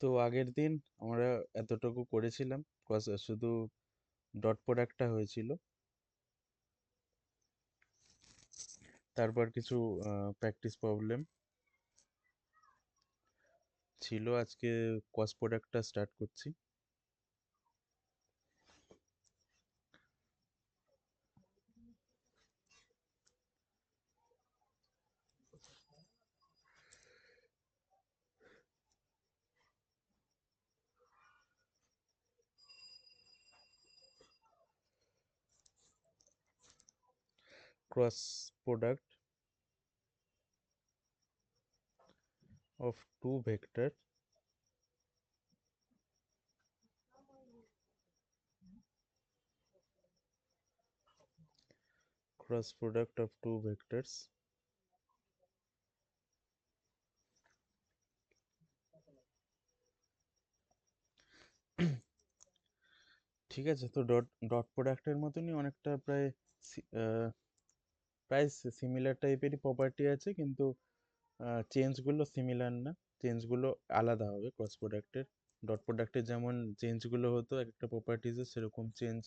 তো আগের দিন আমরা এতটুকু করেছিলাম, শুধু ডট প্রোডাক্টটা হয়েছিল। তারপর কিছু প্র্যাকটিস প্রবলেম ছিল। আজকে কস প্রোডাক্টটা স্টার্ট করছি। Cross product of two vector cross product of two vectors ঠিক আছে। তো ডট ডট প্রোডাক্টের মতনই অনেকটা প্রায় সি- আহ, প্রায় সিমিলার টাইপেরই প্রপার্টি আছে, কিন্তু চেঞ্জগুলো সিমিলার না, চেঞ্জগুলো আলাদা হবে ক্রস প্রোডাক্টের। ডট প্রোডাক্টের যেমন চেঞ্জগুলো হতো এক একটা প্রপার্টিজে, সেরকম চেঞ্জ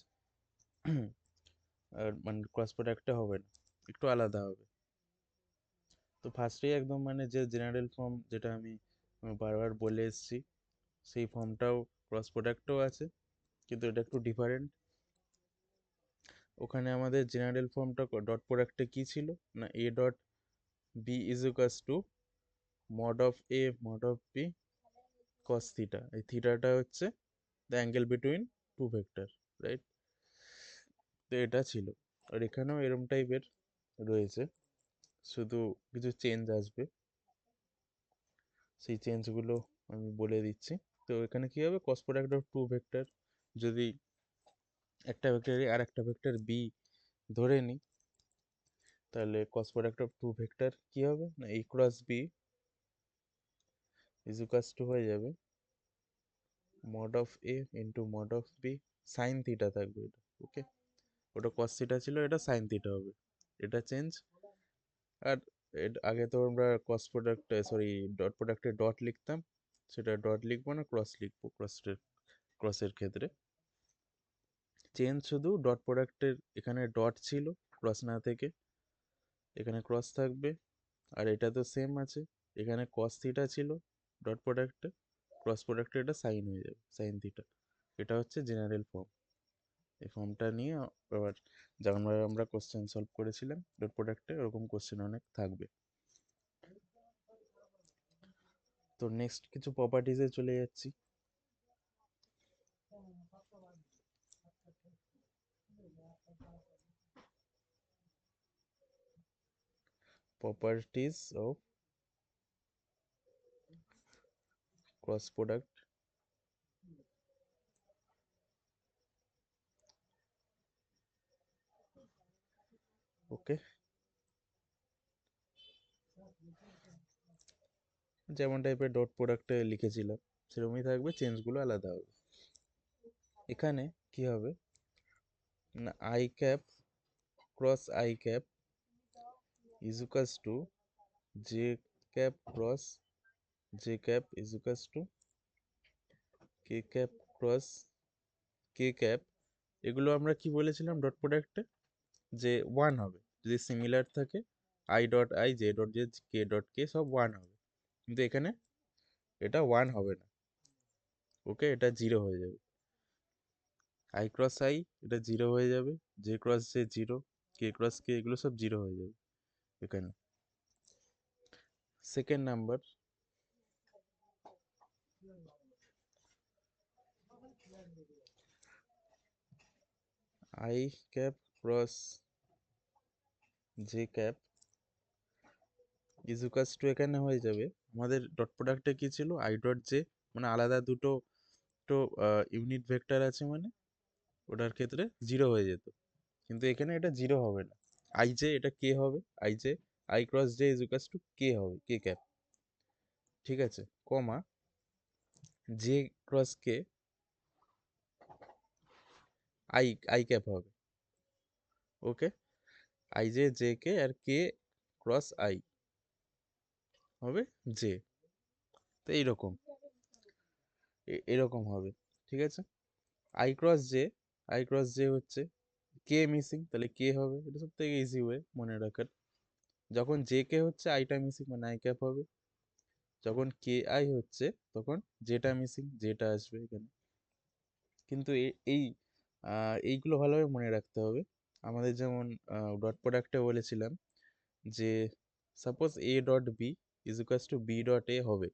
আর মানে ক্রস প্রোডাক্টে হবে না, একটু আলাদা হবে। তো ফার্স্টেই একদম মানে যে জেনারেল ফর্ম যেটা আমি বারবার বলে এসেছি, সেই ফর্মটাও ক্রস প্রোডাক্টও আছে, কিন্তু এটা একটু ডিফারেন্ট। ওখানে আমাদের জেনারেল ফর্মটা ডট প্রোডাক্টে কি ছিল না, a dot b is equals to mod of A mod of B cos theta. এই থিটাটা হচ্ছে the angle between two vector, right? তো এটা ছিল। আর এখানেও এরম টাইপের রয়েছে, শুধু কিছু চেঞ্জ আসবে, সেই চেঞ্জগুলো আমি বলে দিচ্ছি। তো এখানে কি হবে, কস প্রোডাক্ট অফ টু ভেক্টর, যদি একটা ভেক্টর এ আর একটা ভেক্টর বি ধরে নিই, তাহলে cross product of two vector কি হবে না, a cross b is equals to হয়ে যাবে mod of a into mod of B sine theta থাকবে এটা। ওকে, ওটা কস থিটা ছিল, এটা সাইন থিটা হবে, এটা চেঞ্জ। আর আগে তো আমরা ক্রস প্রোডাক্ট সরি ডট প্রোডাক্টে ডট লিখতাম, সেটা ডট লিখবো না, ক্রস লিখবো ক্রসের ক্ষেত্রে। চেঞ্জ শুধু ডট প্রোডাক্টের এখানে ডট ছিল, ক্রস না থেকে এখানে ক্রস থাকবে। আর এটা তো সেম আছে, এখানে কস থিটা ছিল ডট প্রোডাক্টে, ক্রস প্রোডাক্টে এটা সাইন হয়ে যাবে, সাইন থিটা। এটা হচ্ছে জেনারেল ফর্ম। এই ফর্মটা নিয়ে আবার যেমনভাবে আমরা কোশ্চেন সলভ করেছিলাম ডট প্রোডাক্টে, ওরকম কোশ্চেন অনেক থাকবে। তো নেক্সট কিছু প্রপার্টিজে চলে যাচ্ছি। Properties of cross product okay, যেমন টাইপের ডট প্রোডাক্টে লিখেছিলাম সেরকমই থাকবে, চেঞ্জগুলো আলাদা হবে। এখানে কি হবে না, I cap cross i cap is equals two J cap cross j cap is equals two K cap cross K cap. এগুলো আমরা কি বলেছিলাম ডট প্রোডাক্টে, যে ওয়ান হবে যদি সিমিলার থাকে, i dot i j dot j k dot k সব ওয়ান হবে, কিন্তু এখানে এটা ওয়ান হবে না। ওকে, এটা জিরো হয়ে যাবে। আই ক্রস আই এটা জিরো হয়ে যাবে, j cross j zero, k cross k এগুলো সব জিরো হয়ে যাবে এখানে। Second number, i cap cross j cap is equals to এখানে হয়ে যাবে, আমাদের ডট প্রোডাক্টে কি ছিল আই ডট জে, মানে আলাদা দুটো তো ইউনিট ভেক্টর আছে, মানে ওটার ক্ষেত্রে জিরো হয়ে যেত, কিন্তু এখানে এটা জিরো হবে না। আই জে এটা কে হবে, i j i cross j is equals to k হবে, কে ক্যাপ, ঠিক আছে, comma j cross k i i cap হবে। Okay, i j j k আর কে ক্রস আই হবে জে। তো এইরকম এরকম হবে, ঠিক আছে। I cross j, i cross j হচ্ছে কে মিসিং, তাহলে কে হবে, এটা সব থেকে ইজি ওয়ে মনে রাখার। যখন জে কে হচ্ছে আইটা মিসিং মানে আই ক্যাপ হবে, যখন কে আই হচ্ছে তখন জেটা মিসিং জেটা আসবে এখানে। কিন্তু এইগুলো ভালোভাবে মনে রাখতে হবে। আমাদের যেমন ডট প্রোডাক্টে বলেছিলাম যে suppose a dot b is equals to b dot a হবে,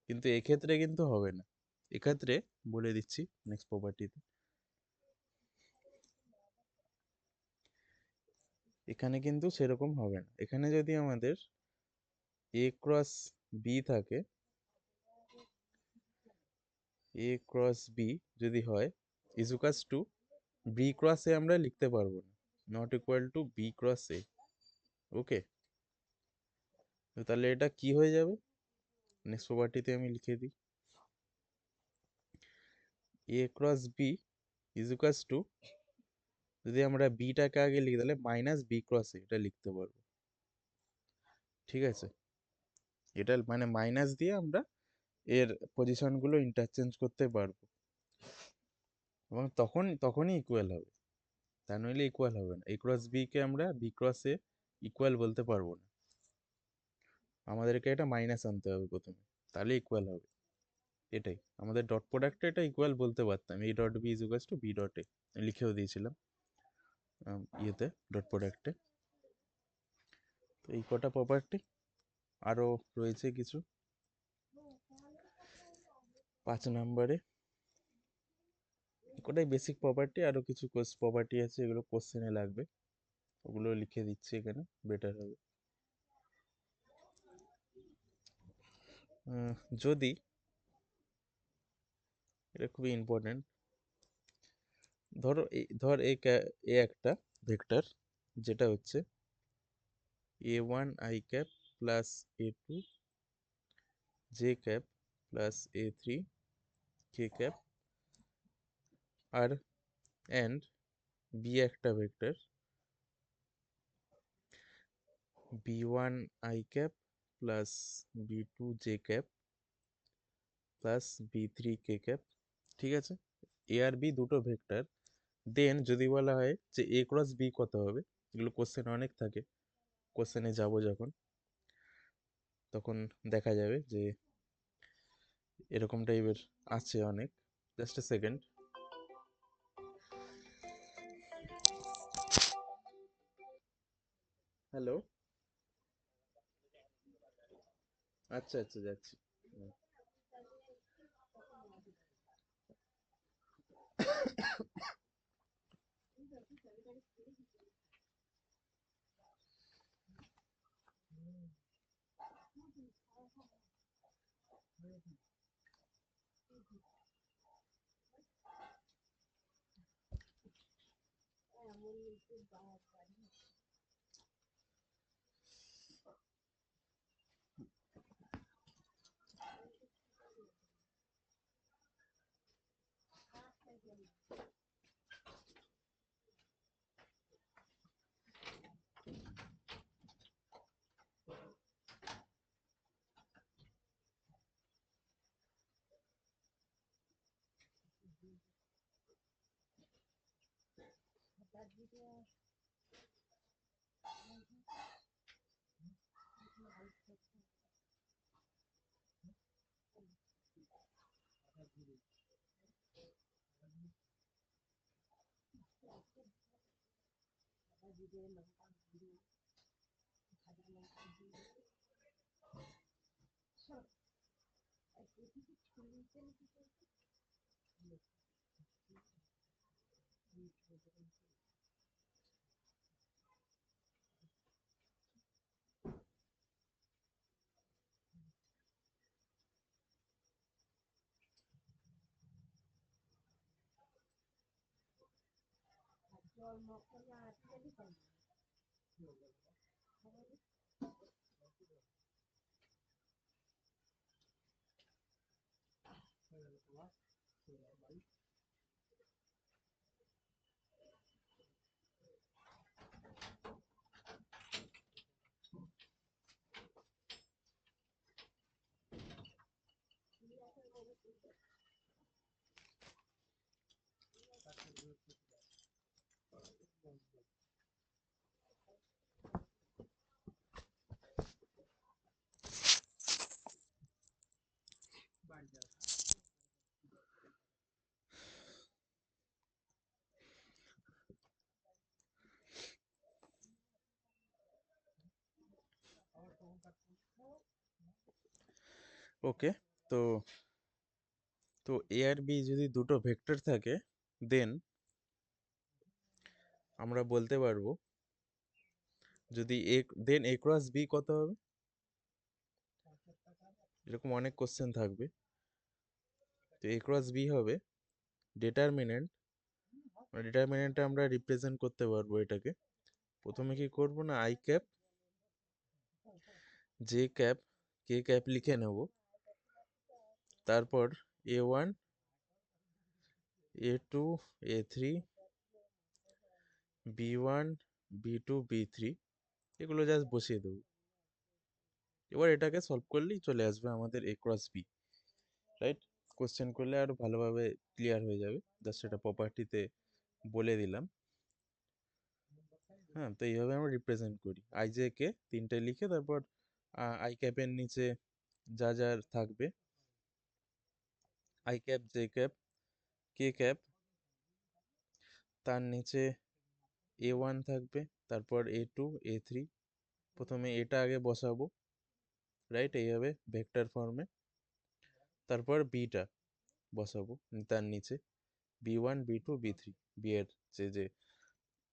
কিন্তু এক্ষেত্রে কিন্তু হবে না। এক্ষেত্রে বলে দিচ্ছি নেক্সট প্রপার্টিতে, এখানে কিন্তু সেরকম হবে না। এখানে যদি আমাদের এ ক্রস বি থাকে, এ ক্রস বি যদি হয় is equals to b cross a আমরা লিখতে পারবো না, not equal to b cross a. Okay, তাহলে এটা কি হয়ে যাবে, নেক্সট প্রপার্টিতে আমি লিখে দিই, a cross b is equals to, যদি আমরা বিটাকে আগে লিখি তাহলে মাইনাস বি ক্রস এ এটা লিখতে পারবো, ঠিক আছে। এটা মানে মাইনাস দিয়ে আমরা এর পজিশনগুলো ইন্টারচেঞ্জ করতে পারবো, এবং তখনই ইকুয়াল হবে, তা নইলে ইকুয়াল হবে না। এ ক্রস বি কে আমরা বি ক্রস এ ইকুয়াল বলতে পারবো না, আমাদেরকে এটা মাইনাস আনতে হবে প্রথমে, তাহলে ইকুয়াল হবে। এটাই আমাদের ডট প্রোডাক্টে এটা ইকুয়াল বলতে পারতাম, a dot b is equals to b dot a লিখেও দিয়েছিলাম ইয়েতে ডট প্রোডাক্টে। তো এই কটা প্রপার্টি, আরও রয়েছে কিছু 5 নম্বরে, কটাই বেসিক প্রপার্টি, আরও কিছু প্রপার্টি আছে এগুলো কোশ্চেনে লাগবে, ওগুলো লিখে দিচ্ছি এখানে বেটার হবে। যদি, এটা খুবই ইম্পর্টেন্ট, ধরো ধর এ একটা ভেক্টর যেটা হচ্ছে a1 i cap plus a2 j cap plus a3 k cap, আর অ্যান্ড বি একটা vector b1 i cap plus b2 j cap plus b3 k cap, ঠিক আছে। এ আর বি দুটো ভেক্টর, দেন যদি বলা হয় যে এ ক্রস বি কত হবে, এগুলো কোশ্চেন অনেক থাকে, কোশ্চেনে যাব যখন তখন দেখা যাবে যে এরকম টাইপের আছে অনেক। জাস্ট এ সেকেন্ড, হ্যালো, আচ্ছা আচ্ছা যাচ্ছি। ওকে, তো তো এ আর বি যদি দুটো ভেক্টর থাকে, দেন আমরা বলতে পারবো যদি এ, দেন এ ক্রস বি কত হবে? এরকম অনেক কোশ্চেন থাকবে। তো এ ক্রস বি হবে ডিটারমিনেন্ট, ডিটারমিনেন্টে আমরা রিপ্রেজেন্ট করতে পারবো এটাকে। প্রথমে কি করব না, I cap j cap K cap লিখে নেব, তারপর A1 A2 A3 B1 B2 B3 এগুলো জাস্ট বসিয়ে দেবো। এবার এটাকে সলভ করলেই চলে আসবে আমাদের এ ক্রস বি, রাইট? কোশ্চেন করলে আরো ভালোভাবে ক্লিয়ার হয়ে যাবে, জাস্ট সেটা প্রপার্টিতে বলে দিলাম। হ্যাঁ, তো এইভাবে আমরা রিপ্রেজেন্ট করি আই জে কে তিনটে লিখে, তারপর আই ক্যাপের নিচে যা যা থাকবে, I cap j cap K cap, তার নিচে A1 থাকবে, তারপর A2 A3, প্রথমে এটা আগে বসাবো, রাইট? এইভাবে ভেক্টর ফর্মে, তারপর বিটা বসাবো তার নিচে, B1 B2 B3, বি এর যে যে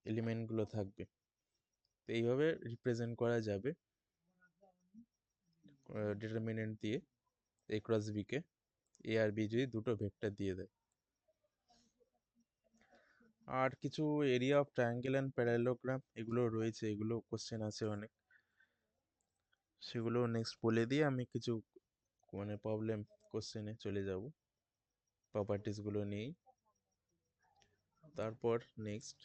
এলিমেন্টগুলো থাকবে। তো এইভাবে রিপ্রেজেন্ট করা যাবে ডিটারমিনেন্ট দিয়ে এ ক্রস বি কে, এ আর বি যদি দুটো ভেক্টর দিয়ে দেয়। আর কিছু area of triangle and parallelogram এগুলো রয়েছে, এগুলো কোশ্চেন আছে অনেক, সেগুলো নেক্সট বলে দিয়ে আমি কিছু মানে প্রবলেম কোশ্চেনে চলে যাব প্রপার্টিসগুলো নিয়েই। তারপর নেক্সট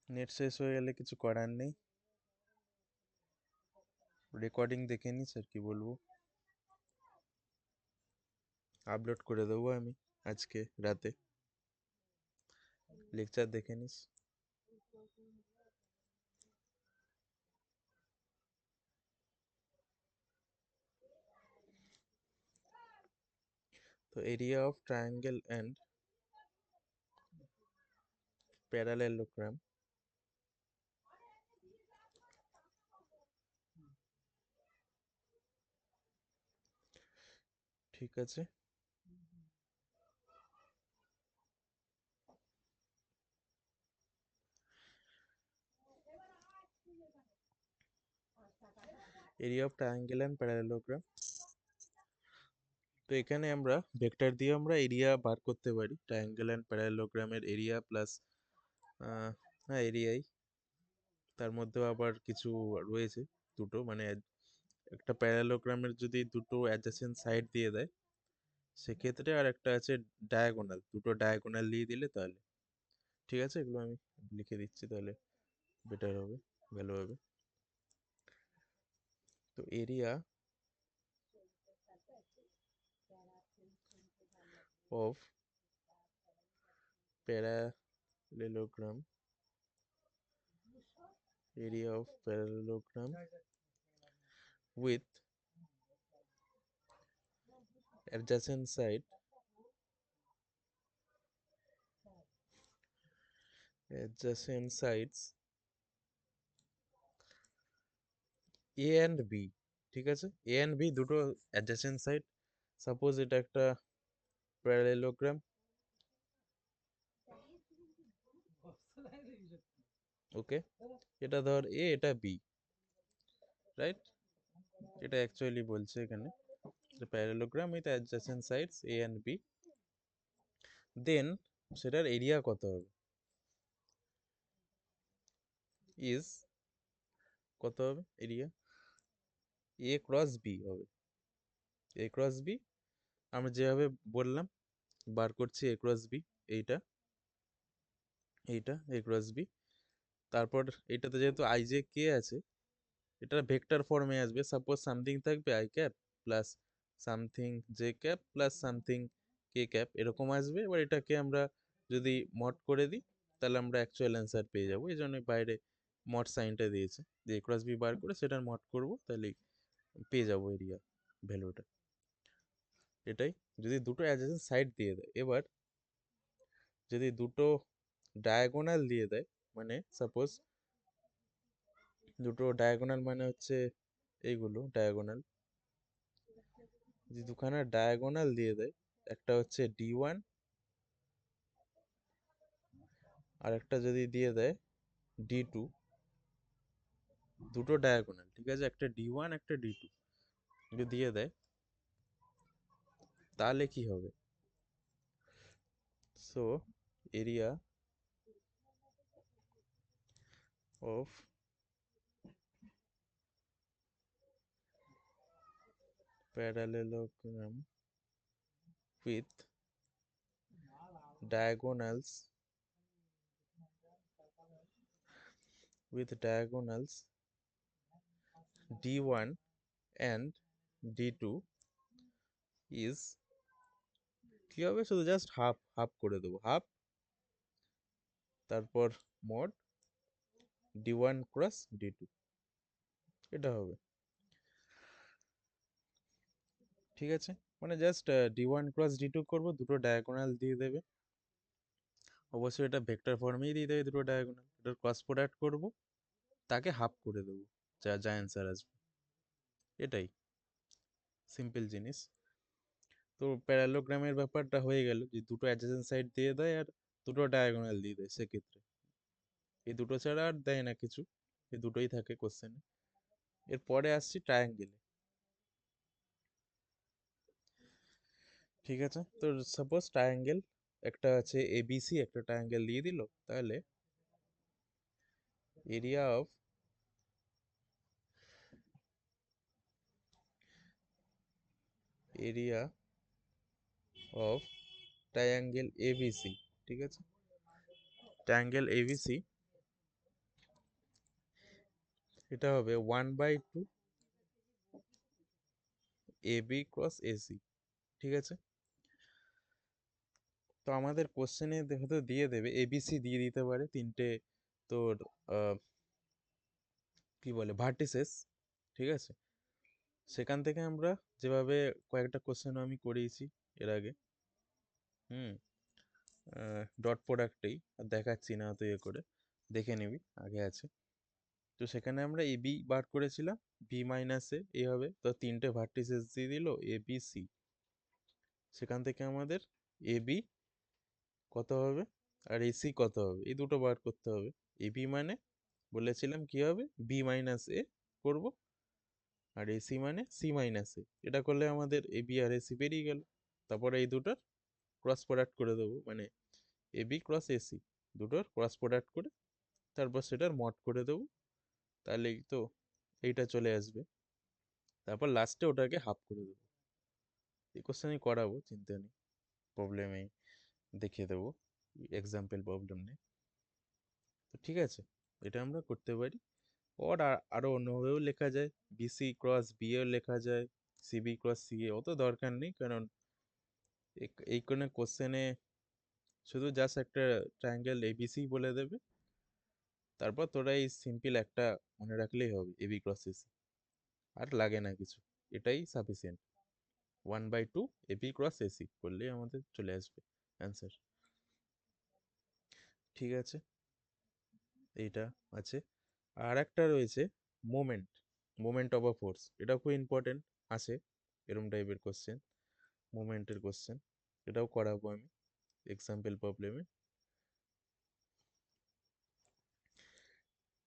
নেট শেষ হয়ে গেলে কিছু করার নেই, রেকর্ডিং দেখে নিস, আর কি বলবো, আপলোড করে দেবো আমি আজকে রাতে, লেকচার দেখে নিস। তো area of triangle and parallelogram, ঠিক আছে। Area of triangle and parallelogram, তো এখানে আমরা ভেক্টর দিয়ে আমরা এরিয়া বার করতে পারি, ট্রায়াঙ্গেল অ্যান্ড প্যারালেলোগ্রামের এরিয়া প্লাস, হ্যাঁ এরিয়াই, তার মধ্যেও আবার কিছু রয়েছে দুটো, মানে একটা প্যারালেলোগ্রামের যদি দুটো অ্যাডজেসেন্ট সাইড দিয়ে দেয় সেক্ষেত্রে, আর একটা আছে ডায়াগোনাল, দুটো ডায়াগোনাল দিয়ে দিলে তাহলে, ঠিক আছে? এগুলো আমি লিখে দিচ্ছি তাহলে বেটার হবে, ভালো হবে। তো area of parallelogram, area of parallelogram with adjacent side, adjacent sides A and B, ঠিক আছে? A and B দুটো adjacent side, সাপোজ এটা একটা প্যারালেলোগ্রাম, ওকে, এটা ধর A, এটা B, রাইট? এটা অ্যাকচুয়ালি বলছে এখানে parallelogram with adjacent sides A and B, then সেটার এরিয়া কত হবে? ইজ, কত হবে এরিয়া? A ক্রস B হবে, A ক্রস B আমরা যেভাবে বললাম বার করছি, A ক্রস B, এইটা এইটা A ক্রস B, তারপর এটাতে যেহেতু আই জে কে আছে, এটা ভেক্টর ফর্মে আসবে, সাপোজ সামথিং থাকবে I cap plus something J cap plus something K cap, এরকম আসবে। এবার এটাকে আমরা যদি মড করে দিই তাহলে আমরা অ্যাকচুয়াল অ্যান্সার পেয়ে যাবো। এই জন্য বাইরে মড সাইনটা দিয়েছে, যে এ ক্রস বি বার করে সেটার মড করবো, তাহলে পেয়ে যাবো এরিয়া ভ্যালুটা। এটাই যদি দুটো অ্যাডজেসেন্ট সাইড দিয়ে দেয়। এবার যদি দুটো ডায়াগোনাল দিয়ে দেয়, মানে সাপোজ দুটো ডায়াগোনাল মানে হচ্ছে এইগুলো ডায়াগোনাল, যদি দুখানা ডায়াগোনাল দিয়ে দেয়, একটা হচ্ছে D1 আর একটা যদি দিয়ে দেয় D2, দুটো ডায়াগোনাল, ঠিক আছে, একটা D1 একটা D2 যদি দিয়ে দেয়, তাহলে কি হবে? So area of parallelogram with diagonals D1 and D2 is কি হবে? শুধু জাস্ট হাফ হাফ করে দেবো, হাফ, তারপর মড D1 ক্রস D2, এটা হবে। ঠিক আছে, মানে জাস্ট D1 ক্রস D2 করবো, দুটো ডায়াগোনাল দিয়ে দেবে, অবশ্যই এটা ভেক্টর ফর্মেই দিয়ে দেবে দুটো ডায়াগোনাল, এটার ক্রস প্রোডাক্ট করবো, তাকে হাফ করে দেবো, যা যা অ্যান্সার আসবে। এটাই সিম্পল জিনিস। তো প্যারালোগ্রামের ব্যাপারটা হয়ে গেল, যে দুটো অ্যাডজেসেন্ট সাইড দিয়ে দেয় আর দুটো ডায়াগোনাল দিয়ে দেয়, সেক্ষেত্রে এই দুটো ছাড়া আর দেয় না কিছু, এই দুটোই থাকে কোশ্চেনে। এরপরে আসছি ট্রায়াঙ্গেলে। ঠিক আছে, তো সাপোজ ট্রায়াঙ্গেল একটা আছে ABC, একটা ট্রায়াঙ্গেল দিয়ে দিল, তাহলে area of area of triangle ABC, ঠিক আছে, ট্রায়াঙ্গেল ABC এটা হবে 1/2 AB ক্রস AC, ঠিক আছে। তো আমাদের কোশ্চেনে হয়তো দিয়ে দেবে ABC দিয়ে দিতে পারে তিনটে তোর কি বলে ভার্টিসেস, ঠিক আছে। সেখান থেকে আমরা যেভাবে কয়েকটা কোশ্চেন আমি করিয়েছি এর আগে, হুম, ডট প্রোডাক্টেই দেখাচ্ছি না, তো ইয়ে করে দেখে নিবি, আগে আছে। তো সেখানে আমরা AB বার করেছিলাম, B - A হবে, তো তিনটে ভার্টিসেস দিয়ে দিল ABC, সেখান থেকে আমাদের AB কত হবে আর AC কত হবে, এই দুটো বার করতে হবে। AB মানে বলেছিলাম কি হবে, B - A করব, আর AC মানে C - A, এটা করলে আমাদের AB আর AC বেরিয়ে গেল। তারপরে এই দুটোর ক্রস প্রোডাক্ট করে দেবো, মানে AB ক্রস AC দুটোর ক্রস প্রোডাক্ট করে তারপর সেটার মড করে দেবো, তাহলেই তো এইটা চলে আসবে। তারপর লাস্টে ওটাকে হাফ করে দেবো। এই কোশ্চেন আমি করাবো, চিন্তা নেই, প্রবলেমে দেখিয়ে দেবো, এক্সাম্পল প্রবলেম নেই। তো ঠিক আছে, এটা আমরা করতে পারি। ওর আরও অন্যভাবেও লেখা যায়, BC ক্রস BA লেখা যায়, CB ক্রস CA, অত দরকার নেই, কারণ এই কোনো কোশ্চেনে শুধু জাস্ট একটা ট্রায়াঙ্গেল ABC বলে দেবে, তারপর তোরা এই সিম্পল একটা মনে রাখলেই হবে, AB ক্রস AC, আর লাগে না কিছু, এটাই সাফিসিয়েন্ট। 1/2 AB ক্রস AC করলেই আমাদের চলে আসবে অ্যান্সার। ঠিক আছে, এইটা আছে। আর একটা রয়েছে moment, moment of a force, এটা খুব ইম্পর্টেন্ট, আছে এরম টাইপের কোশ্চেন, মোমেন্টের কোশ্চেন, এটাও করাবো আমি এক্সাম্পল প্রবলেমে।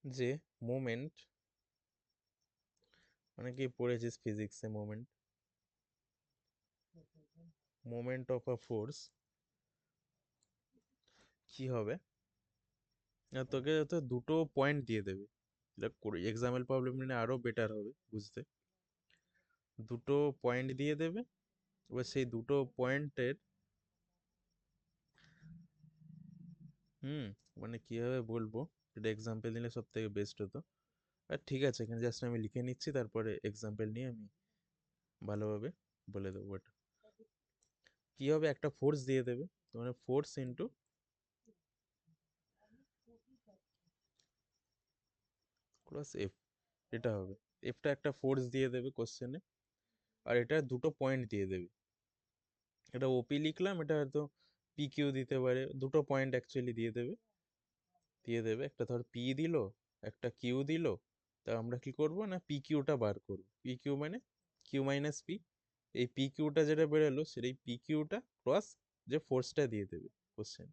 যে মোমেন্ট, মানে কি পড়েছিস ফিজিক্সে, moment, moment of a force কি হবে? তোকে তো দুটো পয়েন্ট দিয়ে দেবে, এটা করে এক্সাম্পল প্রবলেম নিলে আরো বেটার হবে বুঝতে। দুটো পয়েন্ট দিয়ে দেবে, এবার সেই দুটো পয়েন্টের, হুম, মানে কিভাবে বলবো, এটা এক্সাম্পল দিলে সব থেকে বেস্ট হতো। আর ঠিক আছে, এখানে জাস্ট আমি লিখে নিচ্ছি, তারপরে এক্সাম্পল নিয়ে আমি ভালোভাবে বলে দেবো। এটা কি হবে, একটা ফোর্স দিয়ে দেবে, মানে ফোর্স ইন্টু ক্রস এফ, এটা হবে। এফটা একটা ফোর্স দিয়ে দেবে কোশ্চেনে, আর এটা দুটো পয়েন্ট দিয়ে দেবে। এটা ওপি লিখলাম, এটা হয়তো পি কিউ দিতে পারে, দুটো পয়েন্ট অ্যাকচুয়ালি দিয়ে দেবে একটা ধর পি দিল, একটা কিউ দিল। তা আমরা কি করব না পি কিউটা বার করব, পি কিউ মানে কিউ মাইনাস পি। এই পি কিউটা যেটা বেরোলো সেই পি কিউটা ক্রস যে ফোর্সটা দিয়ে দেবে কোশ্চেন,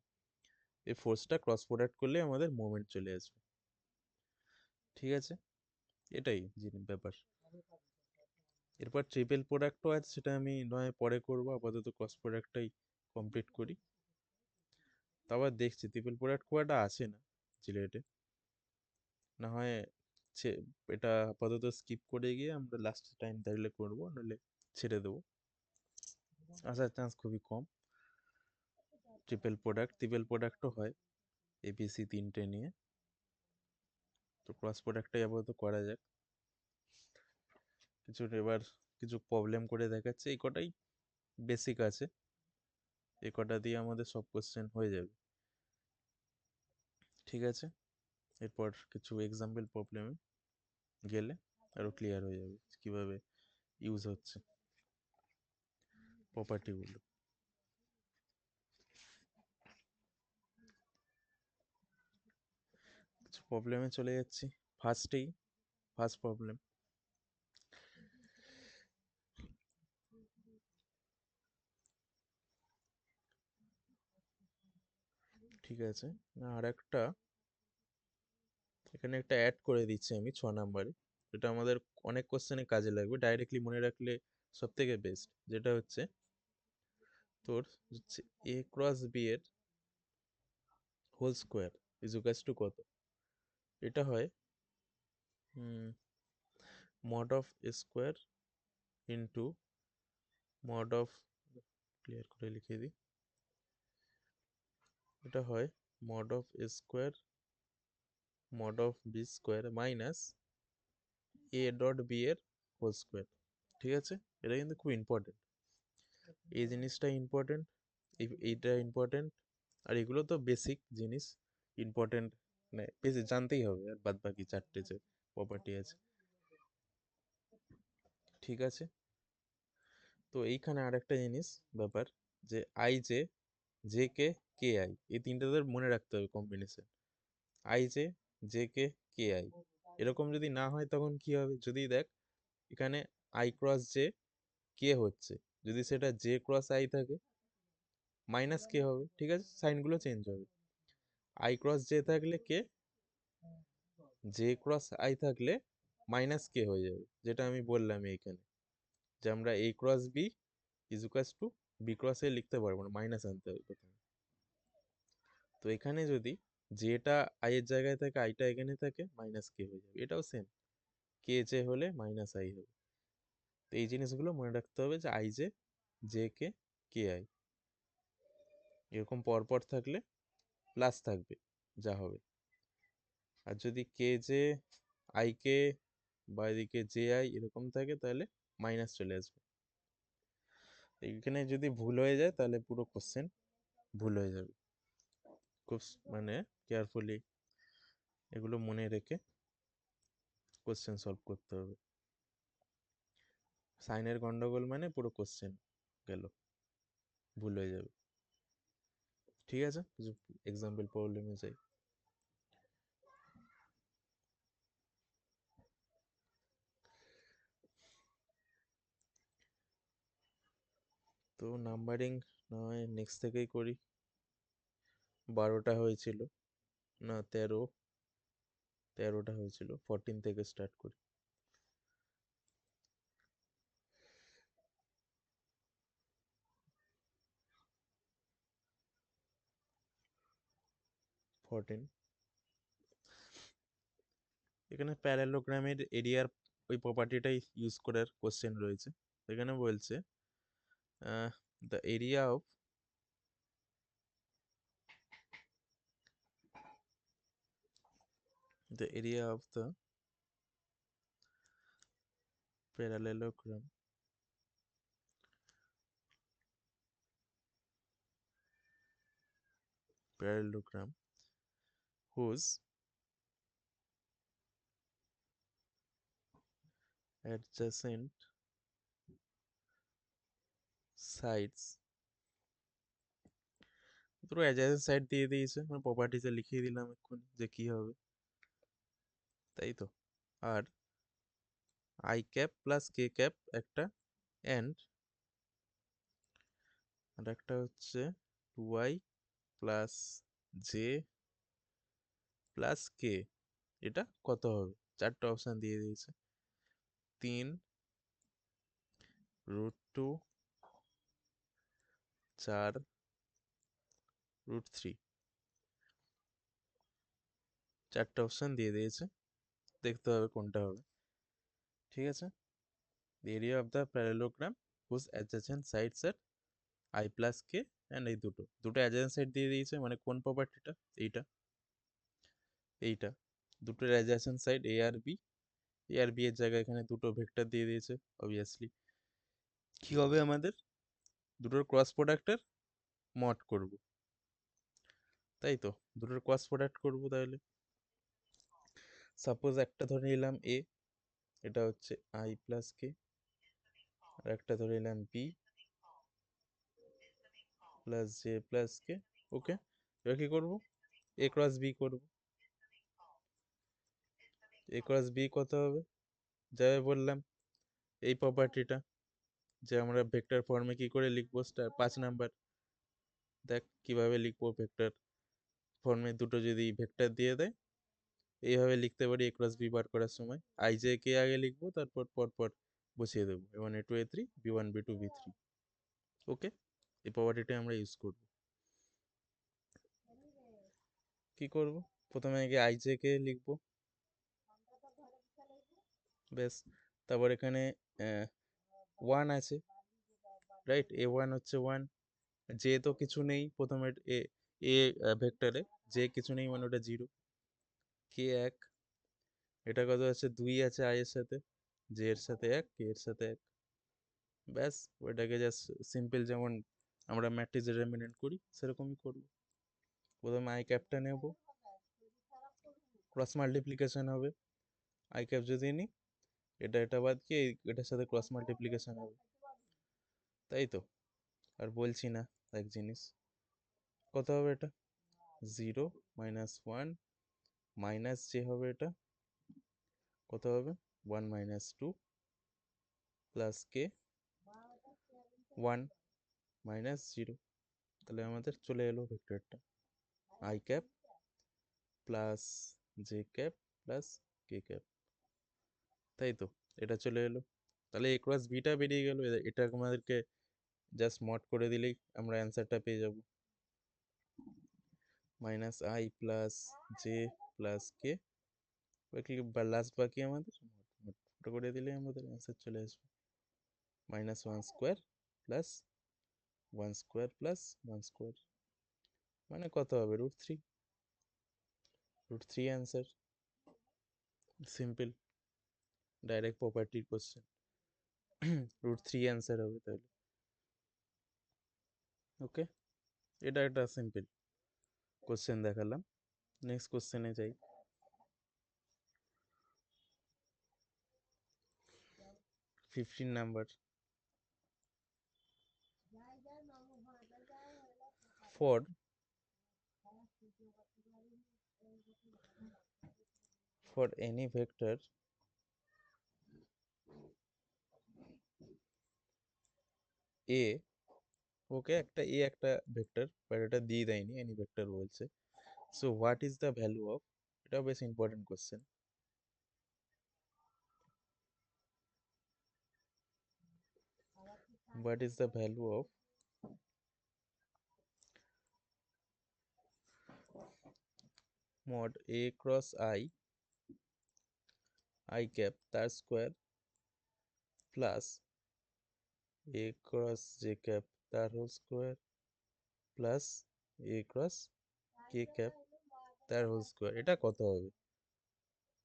এই ফোর্সটা ক্রস প্রোডাক্ট করলে আমাদের মোমেন্ট চলে আসবে। ঠিক আছে, এটাই ব্যাপার। এরপর ট্রিপল প্রোডাক্টও আছে, সেটা আমি নয় পরে করবো, আপাতত ক্রস প্রোডাক্টটাই কমপ্লিট করি। তারপর দেখছি ট্রিপল প্রোডাক্ট খুব একটা আসে না জিলেটে, না হয় এটা আপাতত স্কিপ করে গিয়ে আমরা লাস্ট টাইম থাকলে করবো, নাহলে ছেড়ে দেবো, আসার চান্স খুবই কম। ট্রিপল প্রোডাক্টও হয় এপিসি 3টে নিয়ে, তো ক্রস প্রোডাক্টটাই আপাতত করা যাক। এবার কিছু প্রবলেম করে দেখাচ্ছে, এই কটাই বেসিক আছে, এই কটা দিয়ে আমাদের সব কোশ্চেন হয়ে যাবে। ঠিক আছে, এরপর কিছু এক্সাম্পল প্রবলেমে গেলে আরো ক্লিয়ার হয়ে যাবে কিভাবে ইউজ হচ্ছে প্রপার্টিগুলো। কিছু প্রবলেমে চলে যাচ্ছি। ফার্স্ট প্রবলেম, ঠিক আছে। না আর একটা এখানে একটা অ্যাড করে দিচ্ছি আমি 6 নাম্বারে, এটা আমাদের অনেক কোশ্চেনে কাজে লাগবে, ডাইরেক্টলি মনে রাখলে সব থেকে বেস্ট। যেটা হচ্ছে তোর হচ্ছে এ ক্রস বি এর হোল স্কোয়ার ইজ টু কত? এটা হয় mod of a square into mod of, clear করে লিখে দিই, এটা হয় mod of a square mod of b square minus a dot B এর হোল স্কোয়ার। ঠিক আছে, এটা কিন্তু খুব ইম্পর্টেন্ট, এই জিনিসটা ইম্পর্টেন্ট, এইটা ইম্পর্টেন্ট, আর এগুলো তো বেসিক জিনিস, ইম্পর্টেন্ট মানে বেশি জানতেই হবে, আর বাদ বাকি চারটে যে প্রপার্টি আছে। ঠিক আছে, তো এইখানে আর একটা জিনিস ব্যাপার, যে I j, j K, K I, এই তিনটাদের মনে রাখতে হবে combination. I j, j K, K I, এরকম যদি না হয় তখন কি হবে, যদি দেখ এখানে আই ক্রস জে কে হচ্ছে, যদি সেটা জে ক্রস আই থাকে মাইনাস কে হবে। ঠিক আছে, সাইনগুলো চেঞ্জ হবে, আই ক্রস জে থাকলে কে, জে ক্রস আই থাকলে মাইনাস কে হয়ে যাবে, যেটা আমি বললাম এইখানে, যে আমরা a cross b is equals to b cross a লিখতে পারবো না, মাইনাস আনতে হবে প্রথমে। তো এখানে যদি জেটা আই এর জায়গায় থাকে, আইটা এখানে থাকে, মাইনাস কে হয়ে যাবে, এটাও সেম, কে জে হলে মাইনাস আই হবে। তো এই জিনিসগুলো মনে রাখতে হবে, যে I j, j K, K I এরকম পরপর থাকলে প্লাস থাকবে যা হবে, আর যদি কে জে আই কে বা এদিকে জে আই এরকম থাকে তাহলে মাইনাস চলে আসবে। এইখানে যদি ভুল হয়ে যায় তাহলে পুরো কোশ্চেন ভুল হয়ে যাবে, খুব মানে কেয়ারফুলি এগুলো মনে রেখে কোশ্চেন সলভ করতে হবে। সাইনের গন্ডগোল মানে পুরো কোশ্চেন গেল, ভুল হয়ে যাবে। ঠিক আছে, কিছু এক্সাম্পল প্রবলেমে যাই। তো নাম্বারিং নয় নেক্সট থেকেই করি, 12টা হয়েছিল, না 13টা হয়েছিল, 14 থেকে স্টার্ট করি। ফোরটিন, এখানে প্যারালোগ্রামের এরিয়ার ওই প্রপার্টিটাই ইউজ করার কোশ্চেন রয়েছে। এখানে বলছে the area of the parallelogram parallelogram whose adjacent sides, দুটো অ্যাডজেসেন্ট সাইড দিয়ে দিয়েছে, মানে প্রপার্টিসে লিখিয়ে দিলাম এক্ষুনি যে কি হবে, তাই তো। আর i cap plus k cap একটা, অ্যান্ড আর একটা হচ্ছে 2i প্লাস জে প্লাস কে, এটা কত হবে? চারটা অপশান দিয়ে দিয়েছে, 3 √2, 4 √3, চারটা অপশান দিয়ে দিয়েছে, দেখতে হবে কোনটা হবে। ঠিক আছে, the area of the parallelogram whose adjacent sides are i plus k, and এই দুটো দুটো adjacent side দিয়ে দিয়েছে, মানে কোন প্রপার্টিটা? এইটা, এইটা দুটোর adjacent side a R b, a R b এর জায়গায় এখানে দুটো ভেক্টর দিয়ে দিয়েছে অবভিয়াসলি। কি হবে আমাদের? দুটোর ক্রস প্রোডাক্টের মড করব, তাই তো, দুটোর ক্রস প্রোডাক্ট করব তাহলে। সাপোজ একটা ধরে নিলাম এ, এটা হচ্ছে আই প্লাস কে, আর একটা ধরে নিলাম বি প্লাস জে প্লাস কে। ওকে, এবার কি করবো? এ ক্রস বি করবো। এ ক্রস বি কত হবে? যাই বললাম এই প্রপার্টিটা, যে আমরা ভেক্টর ফর্মে কি করে লিখবো, 5 নাম্বার, দেখ কিভাবে লিখবো ভেক্টর ফর্মে, দুটো যদি ভেক্টর দিয়ে দেয় এইভাবে লিখতে পারি এ ক্রস বি বার করার সময়। আই জে কে আগে লিখবো, তারপর পরপর বসিয়ে দেবো, A1 A2 A3 B1 B2 B3। ওকে, এই প্রপার্টিটা আমরা ইউজ করব। কি করব? প্রথমে আগে আই জে কে লিখবো, বেশ। তারপর এখানে 1 আছে, রাইট, A1 হচ্ছে 1, জে তো কিছু নেই প্রথমে, এ এ ভেক্টরে জে কিছু নেই, মানে ওটা 0। কে 1, এটা কত আছে? 2 আছে আই এর সাথে, জে এর সাথে 1, কে এর সাথে 1, ব্যাস। ওইটাকে জাস্ট সিম্পল, যেমন আমরা ম্যাট্রিক্স ডিটারমিনেন্ট করি সেরকমই করব। প্রথমে আই ক্যাপটা নেব, ক্রস মাল্টিপ্লিকেশন হবে, আই ক্যাপ যদি নিই এটা বাদ দিয়ে এটার সাথে ক্রস মাল্টিপ্লিকেশন হবে, তাই তো। আর বলছি না এক জিনিস, কত হবে এটা? 0 -1 মাইনাস যে হবে এটা কত হবে? 1 -2 প্লাস কে 1 -0, তাহলে আমাদের চলে এলো ভেক্টরটা i cap plus J cap plus k cap, তাই তো, এটা চলে এলো। তাহলে এ ক্রস বিটা বেরিয়ে গেল, এটা আমাদেরকে জাস্ট মড করে দিলেই আমরা অ্যান্সারটা পেয়ে যাব, minus i plus j plus k. বাকি লাস্ট বাকি আমাদের ওটা করে দিলেই আমাদের অ্যান্সার চলে আসবে, -1² প্লাস 1² প্লাস 1², মানে কত হবে? √3, √3 অ্যান্সার, সিম্পল, ডাইরেক্ট প্রপার্টির কোশ্চেন, √3 অ্যান্সার হবে তাহলে। ওকে, এটা একটা সিম্পল কোশ্চেন দেখালাম, নেক্সট কোশ্চেনে যাই। 15 number, for any vector a, okay, একটা এ একটা ভেক্টর, বাট এটা দিয়ে দেয়নি, এনি ভেক্টর বলছে। So what is the value of, এটাও বেশ ইম্পর্টেন্ট কোশ্চেন, what is the value of mod a cross i cap তার square plus a cross j cap তার whole square plus a cross k cap তার whole square, এটা কত হবে?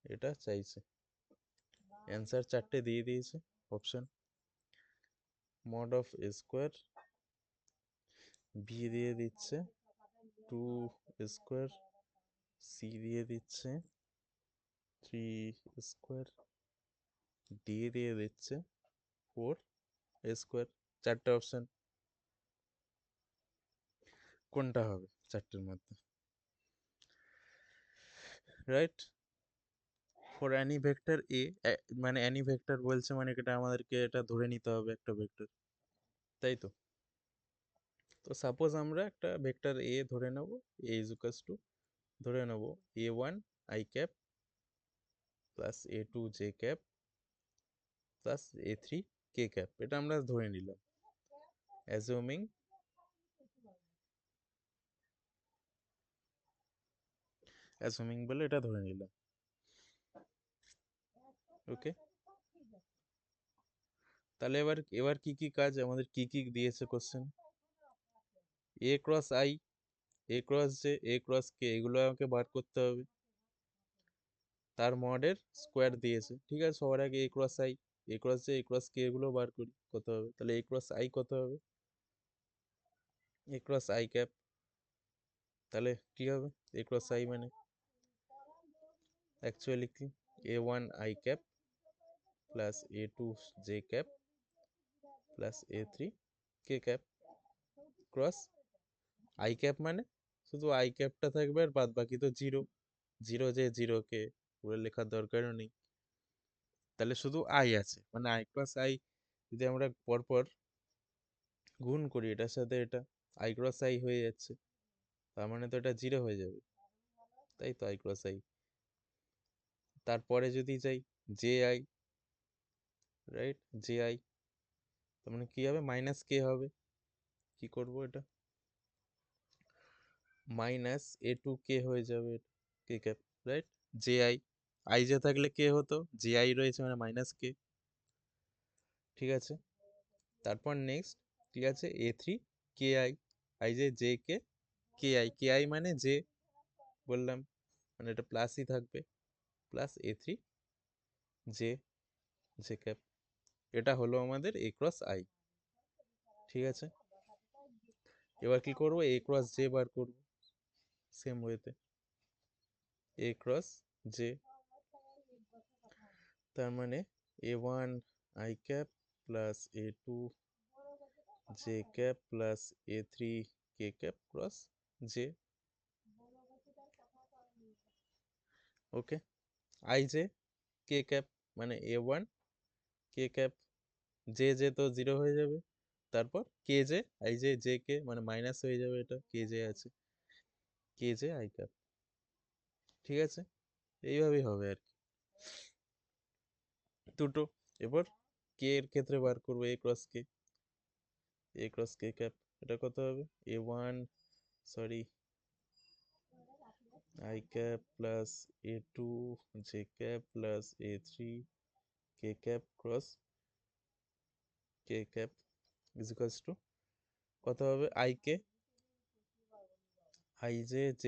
এটা চাইছে, অ্যান্সার চারটে দিয়ে দিয়েছে option, mod of a square, B দিয়ে দিচ্ছে 2 স্কোয়ার, সি দিয়ে দিচ্ছে 3 স্কোয়ার, ডি দিয়ে দিচ্ছে 4 a² চারটে অপশন, কোনটা হবে চারটের মধ্যে? রাইট, ফর অ্যানি ভেক্টর এ, মানে অ্যানি ভেক্টর বলছে মানে এটা আমাদেরকে এটা ধরে নিতে হবে একটা ভেক্টর, তাই তো? তো সাপোজ আমরা একটা ভেক্টর এ ধরে নেব, এ ইজ ইকুয়ালস টু ধরে নেব a1 i plus a2 j plus a3 k, এটা আমরা ধরে নিলাম অ্যাজিউমিং বলে এটা ধরে নিলাম। ওকে, তাহলে এবার এবার কি কি কাজ আমাদের, কি কি দিয়েছে question? A cross i, a cross j, a cross k, এগুলো আমাকে বার করতে হবে, তার মডের স্কোয়ার দিয়েছে। ঠিক আছে, সবার আগে a cross i, a cross j, a cross k এগুলো বার করি কত হবে। তাহলে এ ক্রস আই কত হবে? এ ক্রস আই ক্যাপ, তাহলে কি হবে? এ ক্রস আই মানে অ্যাকচুয়ালি কি, a1 i plus a2 j plus a3 k cross i cap, মানে শুধু আই ক্যাপটা থাকবে আর বাদ বাকি তো জিরো, জিরো যে জিরোকে পুরো লেখার দরকারও নেই, তাহলে শুধু আই আছে, মানে আই ক্রস আই যদি আমরা পরপর গুণ করি এটার সাথে এটা, আই ক্রস আই হয়ে যাচ্ছে, তার মানে তো এটা জিরো হয়ে যাবে, তাই তো আই ক্রস আই। তারপরে যদি যাই J I, right, j I, তার মানে কি হবে? মাইনাস কে হবে, কি করব এটা, মাইনাস a2 k হয়ে যাবে, k cap, right, j i, i যে থাকলে কে হতো, জে আই রয়েছে মানে মাইনাস কে, ঠিক আছে। তারপর নেক্সট কি আছে, a3 ki, আই যে জে কে কে আই মানে জে বললাম, মানে এটা প্লাসই থাকবে, প্লাস a3 জে ক্যাপ, এটা হলো আমাদের এ ক্রস আই, ঠিক আছে। এবার কি করব, এ ক্রস জে বার করব সেম ওয়েতে, এ ক্রস জে, তার মানে a1 i plus a2 j plus a3 k cross J, okay. I J K মানে a1 k, জে জে তো জিরো হয়ে যাবে, তারপর কে জে আই জে মানে মাইনাস হয়ে যাবে, এটা কে জে আছে, কে জে ঠিক আছে, এইভাবেই হবে আর কি দুটো। এবার কে এর ক্ষেত্রে বার করবো, এ ক্রস কে, এটা কত হবে, a1, sorry, i plus a2 j plus a3 k cross K is equals two কত হবে, i j j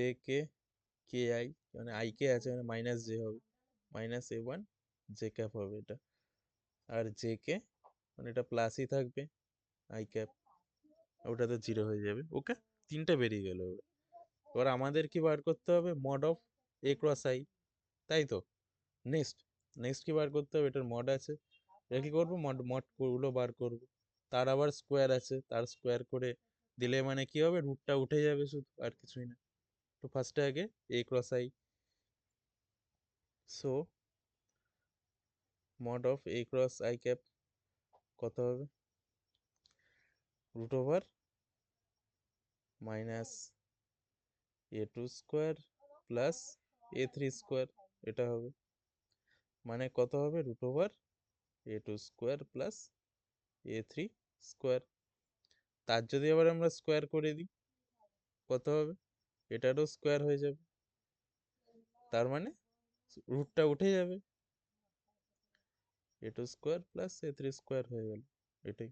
মানে আছে মানে মাইনাস জে হবে, মাইনাস a1 j হবে এটা, আর মানে এটা প্লাসই থাকবে, আই ক্যাপ, ওটা তো জিরো হয়ে যাবে, ওকে। তিনটে বেরিয়ে গেল এবার। এবার আমাদের কি বার করতে হবে, mod of a cross I, তাই তো। নেক্সট নেক্সট কি বার করতে হবে, এটার মড আছে, এটা কি করবো, মড মড গুলো বার করব, তার আবার স্কোয়ার আছে, তার স্কোয়ার করে দিলে মানে কি হবে, রুটটা উঠে যাবে শুধু, আর কিছুই না। তো ফার্স্টে আগে a cross i, so mod of a cross i cap কত হবে, root over minus a2² plus a3², এটা হবে, মানে কত হবে, root over a2² plus a3², তার যদি আবার আমরা স্কোয়ার করে দিই কত হবে, এটারও স্কোয়ার হয়ে যাবে, তার মানে রুটটা উঠে যাবে, a2² প্লাস a3² হয়ে গেল, এটাই।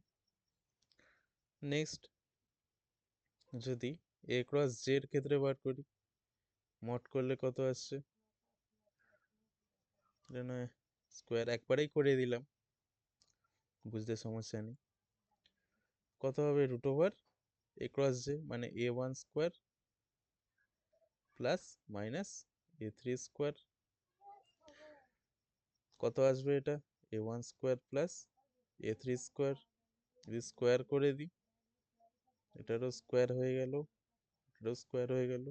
নেক্সট যদি এ ক্রস জে এর ক্ষেত্রে বার করি, মড করলে কত আসছে, স্কোয়ার একবারেই করে দিলাম, বুঝতে সমস্যা নেই, কত হবে, root over a cross J মানে a1² প্লাস মাইনাস a3², কত আসবে এটা, a1 square plus a3 square, যদি স্কোয়ার করে দিই এটারও স্কোয়ার হয়ে গেল, এটারও স্কোয়ার হয়ে গেল,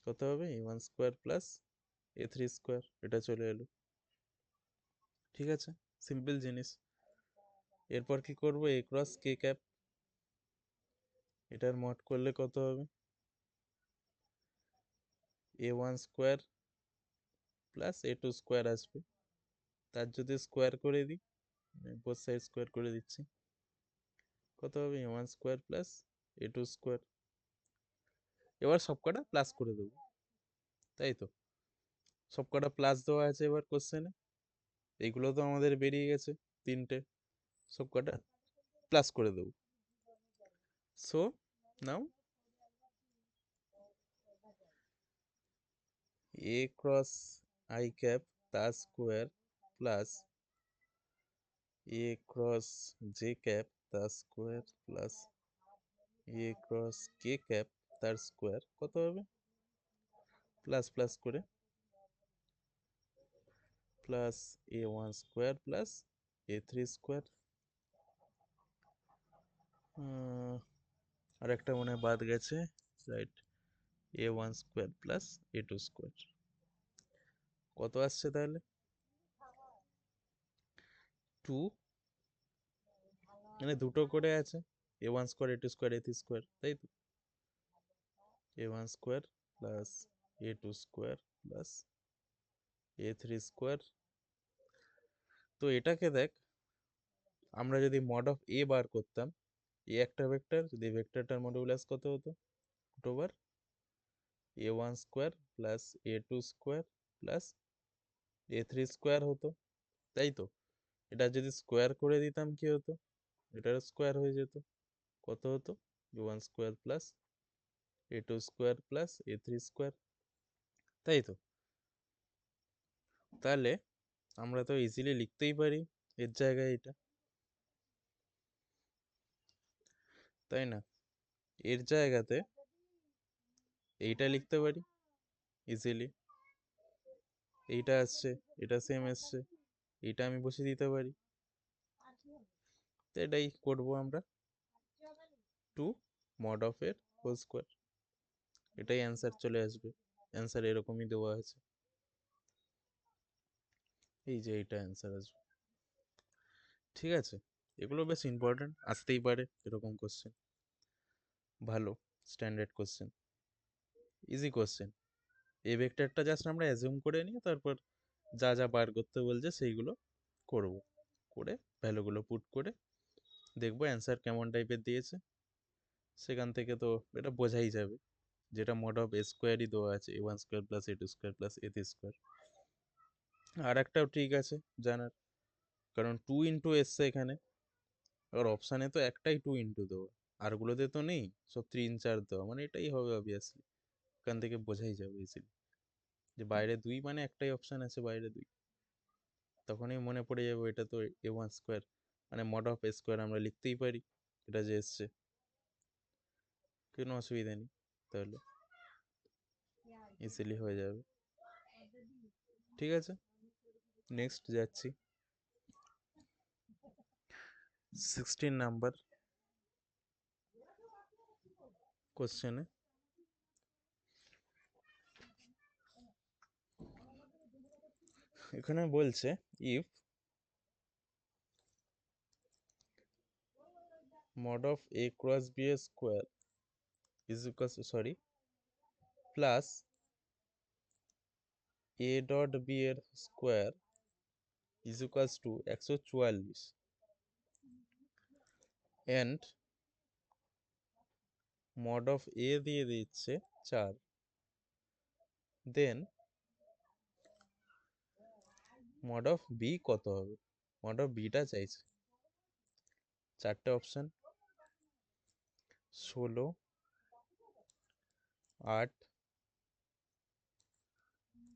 কত হবে a1 square plus a3 square, এটা চলে এলো। ঠিক আছে, সিম্পল জিনিস। এরপর কি করব, a ক্রস কে ক্যাপ, এটার মড করলে কত হবে a1 square plus a2 square আসবে, তার যদি স্কোয়ার করে দিই, বোথ সাইড স্কোয়ার করে দিচ্ছি, কত হবে a1 square plus a2 square. এবার সবকটা প্লাস করে দেবো, তাই তো, সবকটা প্লাস দেওয়া আছে এবার কোশ্চেনে, এইগুলো তো আমাদের বেরিয়ে গেছে তিনটে, সবকটা প্লাস করে দেবো। So now a cross i cap তার square plus a cross j cap তার square plus a cross k cap তার স্কোয়ার, কত হবে প্লাস প্লাস করে plus a1 square plus a3 square, আর একটা মনে হয় বাদ গেছে, right, a1 square plus a2 square, কত আসছে তাহলে 2, মানে দুটো করে আছে, a1 square a2 square a3 square, তাই তো, a1 square plus a2 square plus a3 square. তো এটাকে দেখ, আমরা যদি মড অফ এ বার করতাম, এ একটা ভেক্টর, যদি ভেক্টরটার মডুলাস কত হতো root over a1 square plus a2 square plus a3 square হতো, তাই তো, এটা যদি স্কোয়ার করে দিতাম কি হতো, এটার স্কোয়ার হয়ে যেত, কত হতো a1 square plus a2 square plus a3 square, তাই তো। তাহলে আমরা তো ইজিলি লিখতেই পারি এর জায়গায় এটা, তাই না, এর জায়গাতে এইটা লিখতে পারি ইজিলি, এইটা আসছে, এটা সেম আসছে, এইটা আমি বসে দিতে পারি, তো এটাই করবো আমরা, 2 মড অফ এর হোল স্কোয়ার, এটাই অ্যান্সার চলে আসবে, অ্যান্সার এরকমই দেওয়া আছে, এই যে এইটা অ্যান্সার আসবে। ঠিক আছে, এগুলো বেশ ইম্পর্টেন্ট, আসতেই পারে এরকম কোশ্চেন, ভালো স্ট্যান্ডার্ড কোশ্চেন, ইজি কোশ্চেন। এই ভেক্টরটা জাস্ট আমরা অ্যাজিউম করে নিয়ে তারপর যা যা বার করতে বলছে সেইগুলো করব, করে ভ্যালুগুলো পুট করে দেখবো অ্যান্সার কেমন টাইপের দিয়েছে, সেখান থেকে তো এটা বোঝাই যাবে, যেটা মড অফ এ স্কোয়ারই দেওয়া আছে a1 square plus a2 square plus a3 square. আর একটাও ঠিক আছে জানার, কারণ 2 ইন্টু এসছে এখানে, আর অপশানে তো একটাই 2 ইন্টু দেওয়া, আরগুলোতে তো নেই, সব 3 4 দেওয়া, মানে এটাই হবে অবভিয়াসলি, এখান থেকে বোঝাই যাবে ইজিলি যে বাইরে 2 মানে একটাই অপশান আছে বাইরে 2, তখনই মনে পড়ে যাবে এটা তো a1 স্কোয়ার, মানে মড অফ এ স্কোয়ার আমরা লিখতেই পারি, এটা যে এসছে, কোনো অসুবিধা নেই, তাহলে ইজিলি হয়ে যাবে। ঠিক আছে, নেক্সট যাচ্ছি 16 নাম্বার কোশ্চেনে। এখানে বলছে if mod of a cross b square is equals to, sorry, plus a dot b এর square is equals to 144 and mod of a দিয়ে দিচ্ছে 4, দেন mod of b কত হবে, mod of b টা চাইছে, চারটে অপশন 16, 8,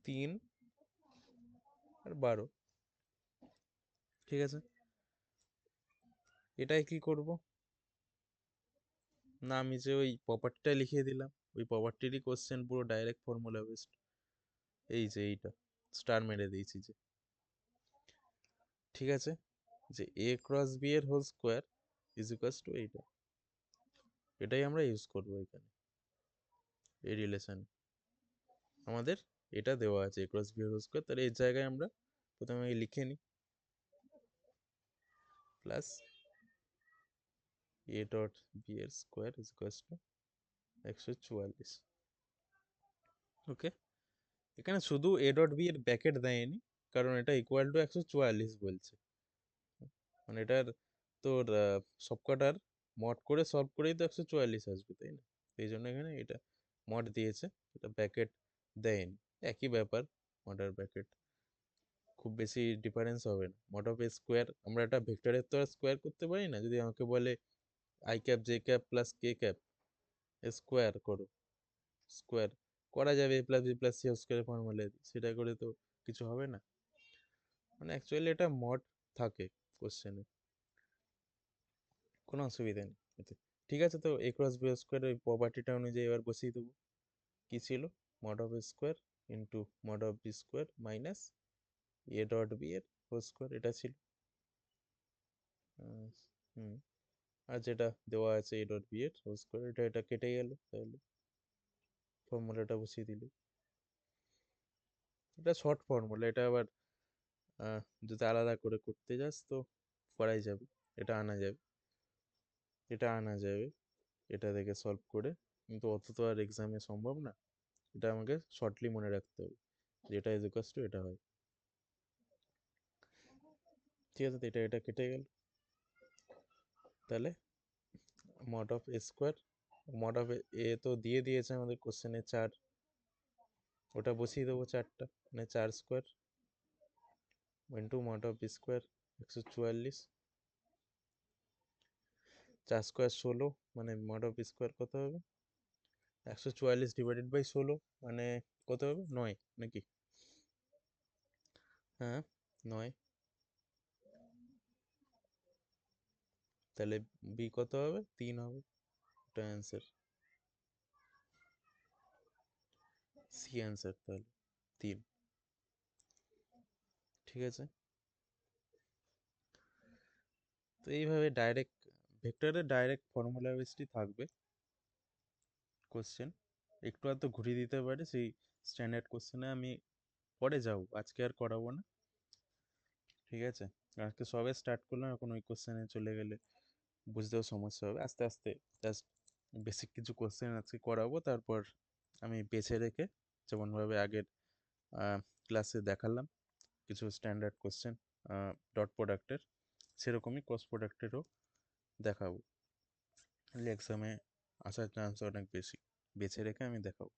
3 আর 12। ঠিক আছে, এটাই কি করব না, আমি যে ওই প্রপার্টিটা লিখিয়ে দিলাম, ওই প্রপার্টিরই কোশ্চেন পুরো ডাইরেক্ট ফর্মুলা বেসড, এই যে এইটা স্টার মেরে দিয়েছি যে, ঠিক আছে, যে এ ক্রস বি এর whole square is equals to এইটা, এটাই আমরা ইউজ করবো এখানে এই রিলেশন। আমাদের এটা দেওয়া আছে এ ক্রস বি এর হোল স্কোয়ার, তাহলে এর জায়গায় আমরা প্রথমে লিখে নিই প্লাস এ ডট বি এর স্কোয়ার ইজ ইকুয়ালস টু 144। ওকে, এখানে শুধু এ ডট বি এর ব্যাকেট দেয়নি, কারণ এটা ইকুয়াল টু 144 বলছে, মানে এটার তোর সবকটার মড করে সলভ করেই তো 144 আসবে, তাই না? এই জন্য এখানে এটা মড দিয়েছে, এটা ব্যাকেট দেয়নি। একই ব্যাপার, মড আর ব্যাকেট, খুব বেশি ডিফারেন্স হবে না। মড অফ এ স্কোয়ার, আমরা একটা ভেক্টরের তো আর স্কোয়ার করতে পারি না, যদি আমাকে বলে i cap j cap plus k cap square করো, স্কোয়ার করা যাবে, a plus b plus c square formula, সেটা করে তো কিছু হবে না, মানে অ্যাকচুয়ালি এটা মড থাকে কোশ্চেনে, কোনো অসুবিধা নেই এতে। ঠিক আছে, তো এ ক্রস বি স্কোয়ার ওই প্রপার্টিটা অনুযায়ী এবার বসিয়ে দেবো। কী ছিল, mod of square into mod of b square minus a dot B এর হোল স্কোয়ার, এটা ছিল। হুম, আর যেটা দেওয়া আছে এ ডট বি এর হোল স্কোয়ার, এটা এটা কেটে গেল, তাহলে ফর্মুলাটা বসিয়ে দিলে। এটা শর্ট ফর্মুলা, এটা আবার যদি আলাদা করে করতে যাস তো করাই যাবে, এটা আনা যাবে, এটা আনা যাবে, এটা থেকে সলভ করে, কিন্তু অত তো আর এক্সামে সম্ভব না, এটা আমাকে শর্টলি মনে রাখতে হবে, যেটা ইজ ইকুয়ালস টু এটা হয়। ঠিক আছে, তো এটা এটা কেটে গেল, তাহলে mod of a square, mod of a তো দিয়ে দিয়েছে আমাদের কোশ্চেনে 4, ওটা বসিয়ে দেবো 4টা, মানে 4 square into mod of b square 144, 4 square 16, মানে মড অফ বি স্কোয়ার কত হবে 144 ডিভাইডেড বাই 16, মানে কত হবে 9 নাকি? হ্যাঁ 9, তাহলে বি কত হবে 3 হবে, এটা অ্যান্সার, সি অ্যান্সার তাহলে 3। ঠিক আছে, তো এইভাবে ডাইরেক্ট ভেক্টরের ডাইরেক্ট ফর্মুলা বেসডই থাকবে কোশ্চেন, একটু আধটু ঘুরিয়ে দিতে পারে, সেই স্ট্যান্ডার্ড কোশ্চেনে আমি পরে যাব, আজকে আর করাবো না। ঠিক আছে, আজকে সবে স্টার্ট করলাম, এখন ওই কোশ্চেনে চলে গেলে বুঝতেও সমস্যা হবে, আস্তে আস্তে জাস্ট বেসিক কিছু কোশ্চেন আজকে করাবো, তারপর আমি বেছে রেখে যেমনভাবে আগের ক্লাসে দেখালাম কিছু স্ট্যান্ডার্ড কোশ্চেন ডট প্রোডাক্টের, সেরকমই ক্রস প্রোডাক্টেরও দেখাবো, তাহলে এক্সামে আসার চান্স অনেক বেশি, বেছে রেখে আমি দেখাবো।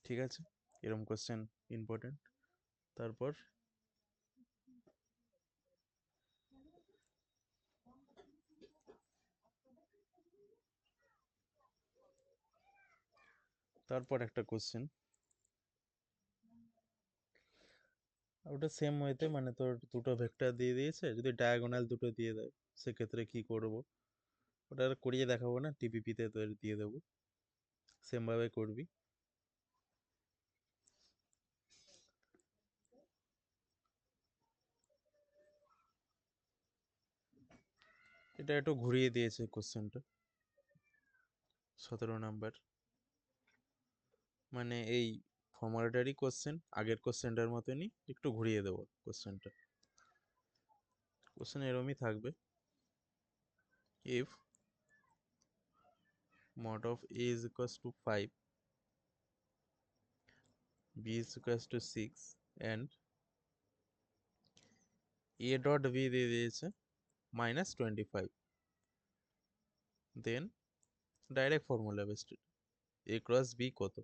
ঠিক আছে, এরকম কোশ্চেন ইম্পর্টেন্ট। তারপর তারপর একটা কোশ্চেন, ওটা সেম ওয়েতে, মানে তোর দুটো ভেক্টর দিয়ে দিয়েছে, যদি ডায়াগোনাল দুটো দিয়ে দেয় সেক্ষেত্রে কি করব, ওটা আর করিয়ে দেখাবো না, টিপিপিতে তোর দিয়ে দেবো, সেমভাবে করবি। এটা একটু ঘুরিয়ে দিয়েছে কোশ্চেনটা, 17 নাম্বার, মানে এই ফর্মুলাটারই কোশ্চেন, আগের কোশ্চেনটার মতনই একটু ঘুরিয়ে দেবো কোশ্চেনটা। কোশ্চেন এরমই থাকবে, if mod of a is equals to 5, b is equals to 6 and a dot b দিয়ে দিয়েছে -25, then direct formula based a cross b কত,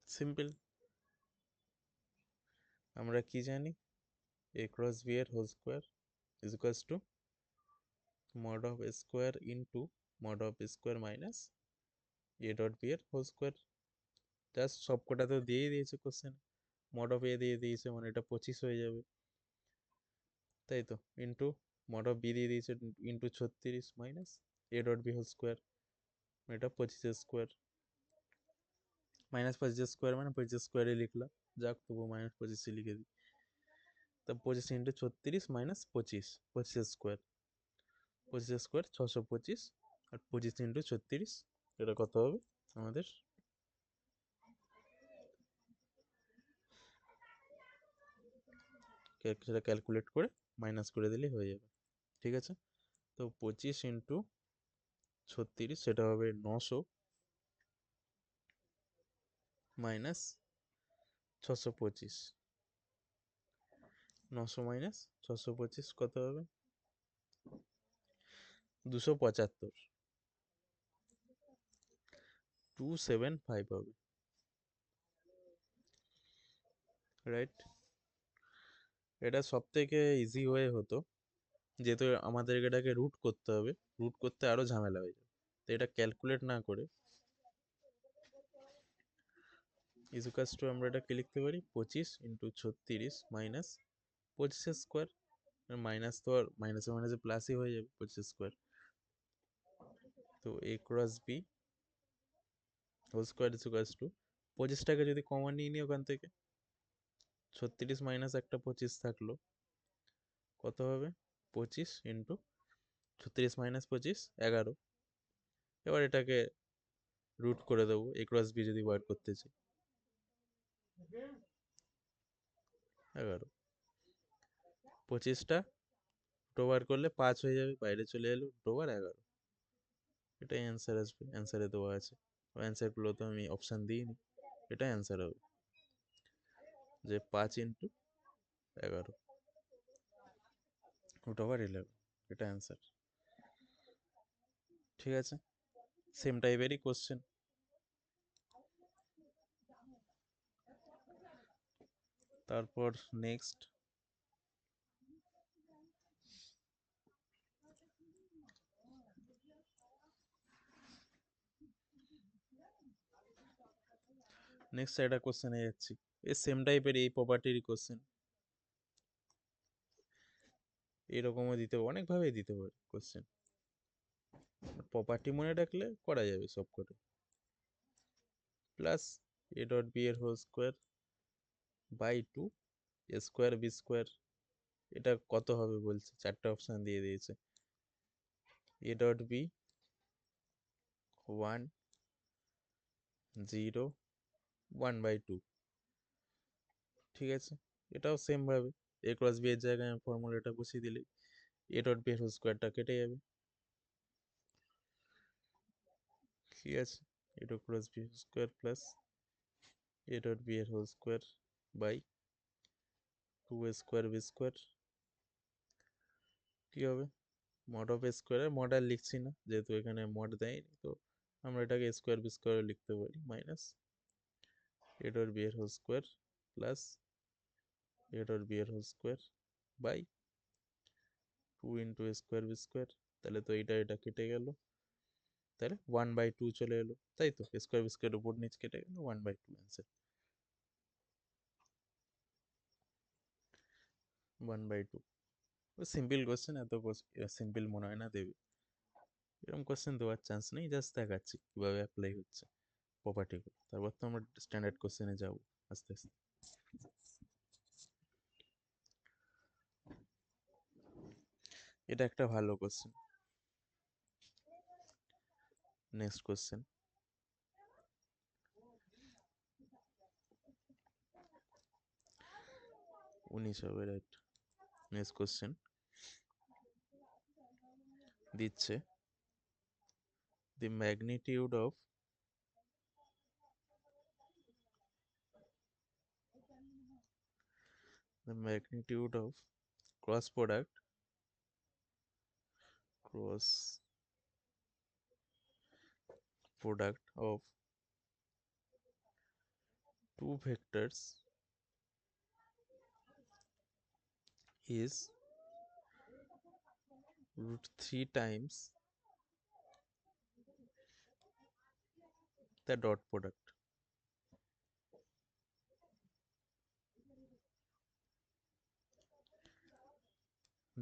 সিম্পল, আমরা কি জানি a ক্রস b এর whole square is equals to mod of a square into mod of a square minus a dot b এর whole square, just সবকটা তো দিয়েই দিয়েছে কোশ্চেন, mod of a দিয়ে দিয়েছে মানে এটা 25 হয়ে যাবে, তাই তো, ইন্টু mod of b দিয়ে দিয়েছে into 36 minus a dot b whole square, এটা 25 স্কোয়ার, -25 মানে 25 লিখলাম, যাক তবু -25 লিখে দিই। তা 25 ইন্টু 36 মাইনাস 25, 25 স্কোয়ার 625, আর 25 ইন্টু 36, এটা কত হবে আমাদের? সেটা ক্যালকুলেট করে মাইনাস করে দিলেই হয়ে যাবে, ঠিক আছে? তো 25 ইন্টু 36 সেটা হবে 900 মাইনাস 625, 900 মাইনাস 625 কত হবে? 275, 275 হবে, রাইট? এটা সব থেকে ইজি ওয়ে হতো, যেহেতু আমাদের এটাকে রুট করতে হবে, রুট করতে আরো ঝামেলা হয়ে যাবে। তো এটা ক্যালকুলেট না করে ইজুকাস টু আমরা এটা কি লিখতে পারি? 25 ইন্টু 36 মাইনাস 25 স্কোয়ার, মাইনাস তো আর মাইনাসে মাইনাসে প্লাসই হয়ে যাবে, 25 স্কোয়ার। তো a cross b whole square is equals to 25টাকে যদি কমন নিয়ে নিই ওখান থেকে, 36 মাইনাস একটা 25 থাকলো, কত হবে? 25 ইন্টু 36 মাইনাস 25 11। এবার এটাকে রুট করে দেবো a ক্রস b যদি বার করতে চাই, 11। 25টা দুটো বার করলে 5 হয়ে যাবে, বাইরে চলে এলো, দুটো বার 11। এটাই অ্যান্সার আসবে, অ্যান্সারে দেওয়া আছে। অ্যান্সারগুলো তো আমি অপশান দিইনি, এটাই অ্যান্সার হবে, যে 5 ইন্টু 11 √11, এটা অ্যান্সার, ঠিক আছে? সেম টাইপেরই কোশ্চেন। তারপর নেক্সট একটা কোশ্চেনে যাচ্ছি, এই সেম টাইপের এই প্রপার্টির কোশ্চেন, এরকমও দিতে পারে, অনেকভাবেই দিতে পারে কোশ্চেন। প্রপার্টি মনে রাখলে করা যাবে সব করে। প্লাস a ডট বি এর whole square by 2 a square B square, এটা কত হবে বলছে, চারটা অপশান দিয়ে দিয়েছে। a ডট বি 1 0 1/2, ঠিক আছে? এটাও সেম ভাবে a ক্রস বি এর জায়গায় আমি ফর্মুলাটা বসিয়ে দিলেই a ডট বি এর হোল স্কোয়ারটা কেটে যাবে, ঠিক আছে? a dot cross b whole square plus a dot B এর whole square by 2a square B square, কি হবে? মড অফ স্কোয়ার, মড আর লিখছি না যেহেতু এখানে মড দেয়নি, তো আমরা এটাকে স্কোয়ার বি স্কোয়ার লিখতে পারি, মাইনাস a ডট বি এর whole square plus a dot B এর whole square by 2 into square B square. তাহলে তো এটা কেটে গেল, তাহলে 1/2 চলে এলো, তাই তো? স্কোয়ার বি স্কোয়ার উপর নিচ কেটে গেল, 1/2 অ্যান্সার, 1/2। সিম্পল কোশ্চেন, এত সিম্পল মনে হয় না দেবে, এরকম কোশ্চেন দেওয়ার চান্স নেই, জাস্ট দেখাচ্ছি কিভাবে অ্যাপ্লাই হচ্ছে প্রপার্টিগুলো। তারপর তো আমরা স্ট্যান্ডার্ড কোশ্চেনে যাব আস্তে আস্তে। এটা একটা ভালো কোশ্চেন। নেক্সট কোশ্চেন, 19 হবে, রাইট? নেক্সট কোশ্চেন দিচ্ছে the magnitude of cross product of two vectors is √3 times the dot product.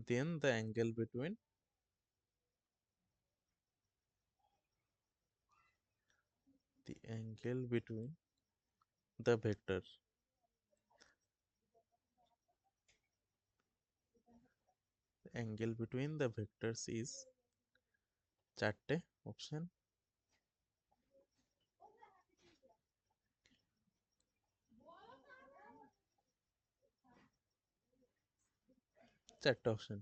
Then the angle between the vector. Angle between the vectors is চারটে অপশন, চারটে option.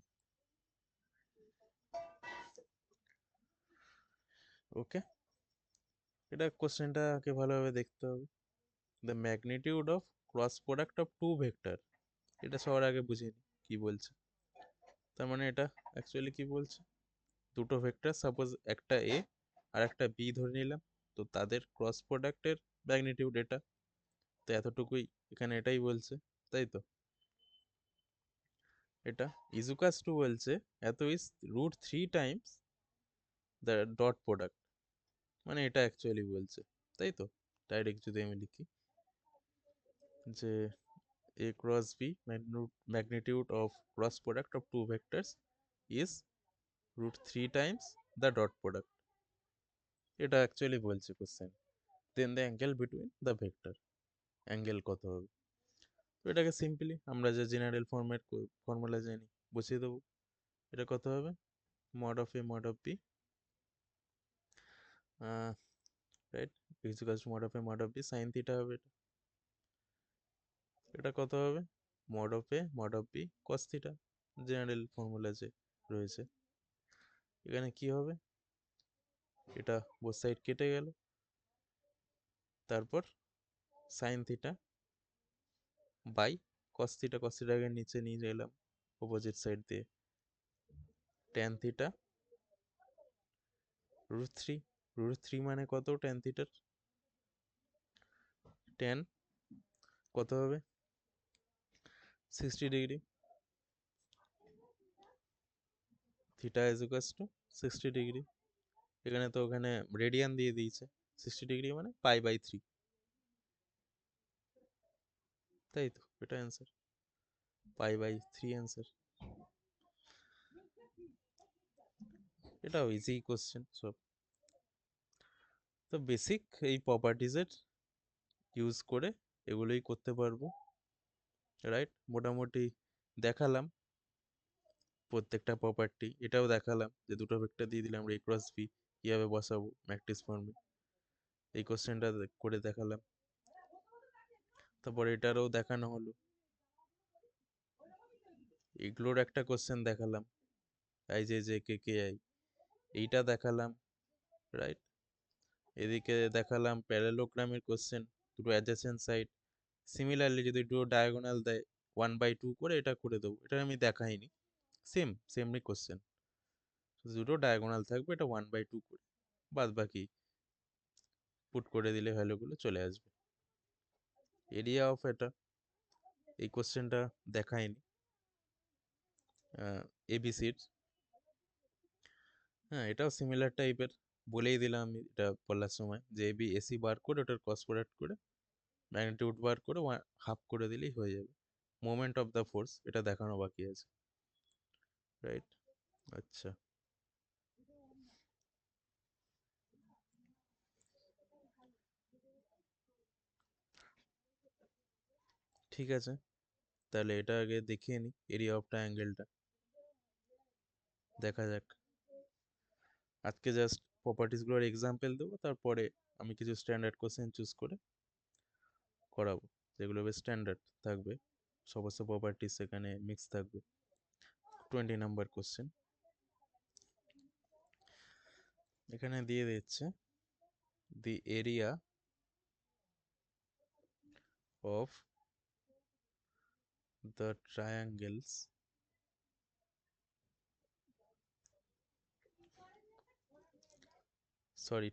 Okay, এটা কোশ্চেনটাকে ভালোভাবে দেখতে হবে। The magnitude of cross product of two vector, এটা সবার আগে বুঝে নি কি বলছে। তার মানে এটা অ্যাকচুয়ালি কি বলছে, দুটো ভেক্টর সাপোজ একটা এ আর একটা বি ধরে নিলাম, তো তাদের ক্রস প্রোডাক্টের ম্যাগনিটিউড এটা, তো এতটুকুই এখানে এটাই বলছে, তাই তো। এটা ইজুকাস টু বলছে এত is √3 Times the dot product, মানে এটা অ্যাকচুয়ালি বলছে, তাই তো। ডাইরেক্ট যদি আমি লিখি যে a cross b magnitude of cross product of two vectors is √3 times the dot product, এটা অ্যাকচুয়ালি বলছে question. Then the angle between the vector, angle কত হবে। তো এটাকে সিম্পলি আমরা যে জেনারেল ফর্মুলা জানি বসিয়ে দেবো। এটা কত হবে, mod of A mod of B, right, equals to mod of A mod of B sine theta হবে এটা। এটা কত হবে, mod of A mod of B cos theta, general formula যে রয়েছে। এখানে কি হবে, এটা বোথ সাইড কেটে গেল, তারপর sine theta by cos theta, cos থিটাকে নিচে নিয়ে গেলাম অপোজিট সাইড দিয়ে, ট্যান থিটা √3, √3 মানে কত ট্যান থিটার, ট্যান কত হবে 60 degree, theta is equals two 60 degree. এখানে তো ওখানে রেডিয়ান দিয়ে দিয়েছে, 60 ডিগ্রি মানে π/3, তাই তো, এটা অ্যান্সার, π/3 অ্যান্সার। এটাও ইজি কোশ্চেন সব। তো বেসিক এই প্রপার্টিজের ইউজ করে এগুলোই করতে পারবো, রাইট। মোটামুটি দেখালাম প্রত্যেকটা প্রপার্টি, এটাও দেখালাম যে দুটো ভেক্টর দিয়ে দিলাম রে ক্রস বি কীভাবে বসাবো ম্যাট্রিক্স ফর্মে, এই কোশ্চেনটা করে দেখালাম। তারপর এটারও দেখানো হলো, এগুলোর একটা কোশ্চেন দেখালাম, I j j K K I, এইটা দেখালাম, রাইট। এদিকে দেখালাম প্যারালোগ্রামের কোশ্চেন, দুটো অ্যাডজেসেন্ট সাইড, সিমিলারলি যদি দুটো ডায়াগোনাল দেয় 1/2 করে এটা করে দেবো, এটা আমি দেখাইনি, সেমই কোশ্চেন, দুটো ডায়াগোনাল থাকবে, এটা 1/2 করে, বাদ বাকি পুট করে দিলে ভ্যালুগুলো চলে আসবে। এরিয়া অফ এটা, এই কোশ্চেনটা দেখাইনি, এবিসির, হ্যাঁ এটাও সিমিলার টাইপের, বলেই দিলাম আমি এটা বলার সময় যে এবি এসি বার করে ওটার ক্রস প্রোডাক্ট করে ম্যাগনিটিউড বার করে হাফ করে দিলেই হয়ে যাবে। মোমেন্ট অফ দ্য ফোর্স এটা দেখানো বাকি আছে, রাইট। আচ্ছা, ঠিক আছে, তাহলে এটা আগে দেখিয়ে নিই, এরিয়া অফ ট্রায়াঙ্গেলটা দেখা যাক। আজকে জাস্ট প্রপার্টিসগুলোর এক্সাম্পল দেবো, তারপরে আমি কিছু স্ট্যান্ডার্ড কোশ্চেন চুজ করে করাবো, যেগুলো বেশ স্ট্যান্ডার্ড থাকবে, সমস্ত প্রপার্টিস সেখানে মিক্স থাকবে। 20 নাম্বার কোশ্চেন এখানে দিয়ে দিচ্ছে, দি area of the triangles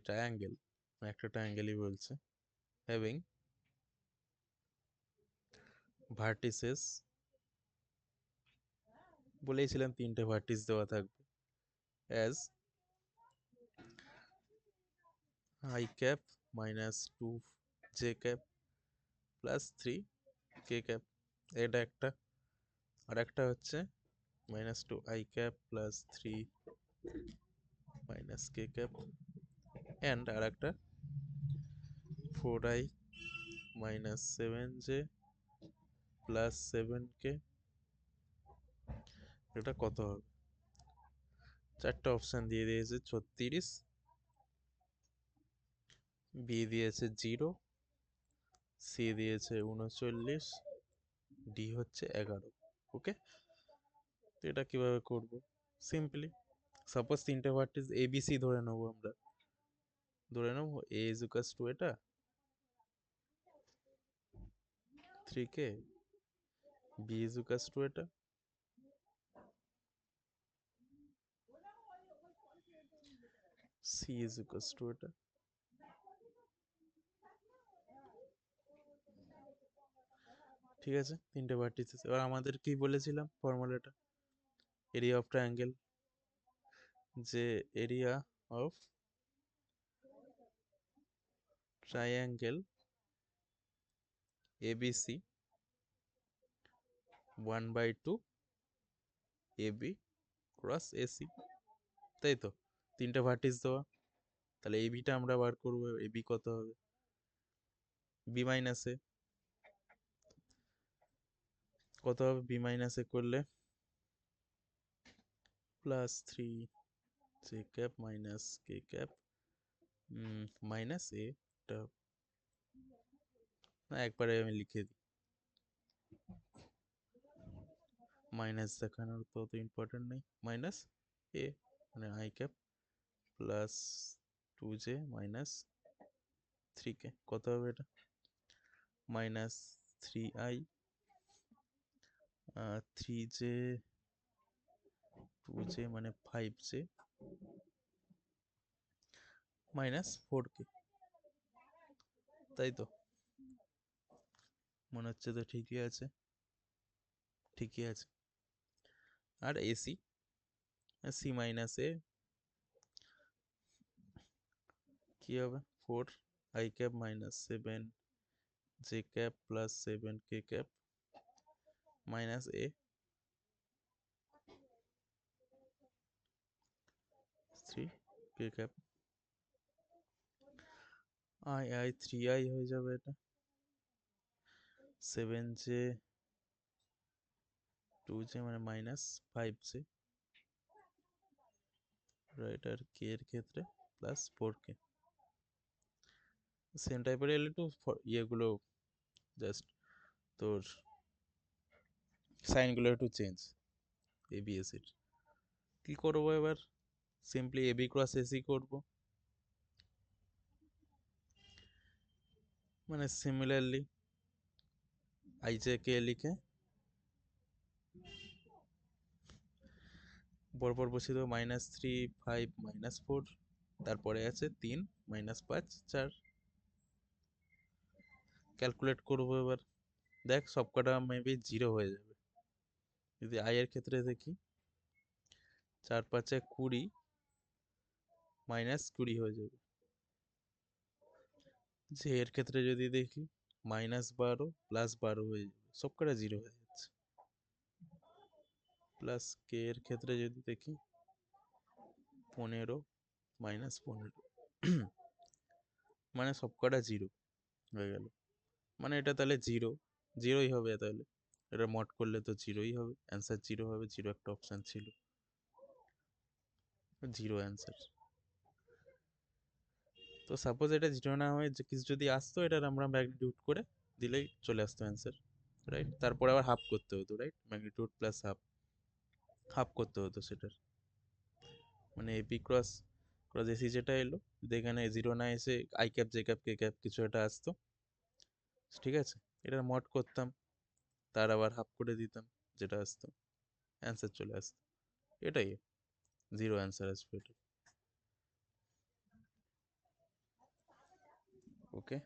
triangle, একটা ট্রায়াঙ্গেলই বলছে, হ্যাভিং ভার্টিসেস, বলেইছিলাম তিনটে ভার্টিস দেওয়া থাকবে, as i cap -2 j cap +3 k cap, এটা একটা, আর একটা হচ্ছে -2 i cap +3 k cap, and আর একটা 4i minus 7j plus 7k, এটা কত হবে? চারটা অপশান দিয়ে দিয়েছে 36, বি দিয়েছে 0, সি দিয়েছে 39, ডি হচ্ছে 11। ওকে, তো এটা কিভাবে করব? সিম্পলি সাপোজ তিনটে ভার্টিস এ বি সি ধরে নেবো আমরা। ধরে নেবো এ ইজ ইকুয়ালস টু এটা 3k, B is equals to এটা, সি ইজ ইকুয়ালস টু এটা। ঠিক আছে, তিনটে ভার্টিসেস। এবার আমাদের কি বলেছিলাম ফর্মুলাটা? এরিয়া অফ ট্রায়াঙ্গেল, যে area of triangle ABC 1/2 AB cross AC, তাই তো? তিনটে ভার্টিস দেওয়া, তাহলে এবিটা আমরা বার করবো। এবি কত হবে? বি মাইনাস এ কত হবে? বি মাইনাস এ করলে plus 3 J cap minus K cap minus এ, না একবারে আমি লিখে দিই, মাইনাস দেখানোর তো অত ইম্পর্টেন্ট নেই, মাইনাস এ মানে I cap plus 2j minus 3k, কত হবে এটা? মাইনাস 3i 3j 2j মানে 5j মাইনাস 4k, তাই তো? মনে হচ্ছে তো ঠিকই আছে, ঠিকই আছে। আর এসি, সি মাইনাস এ কি হবে? 4 i cap minus 7j cap plus 7k cap minus A 3k cap, i 3i হয়ে যাবে এটা, 7j 2j মানে মাইনাস 5j, রাইট? আর কে এর ক্ষেত্রে প্লাস 4k। সেম টাইপের এলে একটু ইয়েগুলো জাস্ট তোর সাইনগুলো একটু চেঞ্জ, এবিএসির। কি করবো এবার? সিম্পলি এবি ক্রস এসি করবো, মানে সিমিলারলি আইজে কে লিখে পরপর বসিয়ে দেবো, -3 5 -4, তারপরে আছে 3 -5 4। ক্যালকুলেট করবো এবার, দেখ সবকটা মেবি 0 হয়ে যাবে। যদি আই এর ক্ষেত্রে দেখি 4 5 20 -20 হয়ে যাবে। যে এর ক্ষেত্রে যদি দেখি -12 +12 হয়ে যাবে, সবকটা 0 হয়ে যাচ্ছে। প্লাস কে এর ক্ষেত্রে যদি দেখি 15 -15 মানে সবকটা 0 হয়ে গেল। মানে এটা তাহলে 0 0ই হবে, তাহলে এটা মড করলে তো 0ই হবে, অ্যান্সার 0 হবে। 0 একটা অপশান ছিল, 0 অ্যান্সার। তো সাপোজ এটা 0 না হয়ে যে কিছু যদি আসতো, এটার আমরা ম্যাগনিটিউড করে দিলেই চলে আসতো অ্যান্সার, রাইট? তারপরে আবার হাফ করতে হতো, right? Magnitude plus half, half করতে হতো সেটার। মানে এপি ক্রস ক্রস এসি যেটা এলো, যদি এখানে 0 না এসে I cap j cap K cap কিছু একটা আসতো, ঠিক আছে, এটার মড করতাম, তার আবার হাফ করে দিতাম, যেটা আসতো অ্যান্সার চলে আসতো। এটাই 0 অ্যান্সার আসবে এটা। ওকে,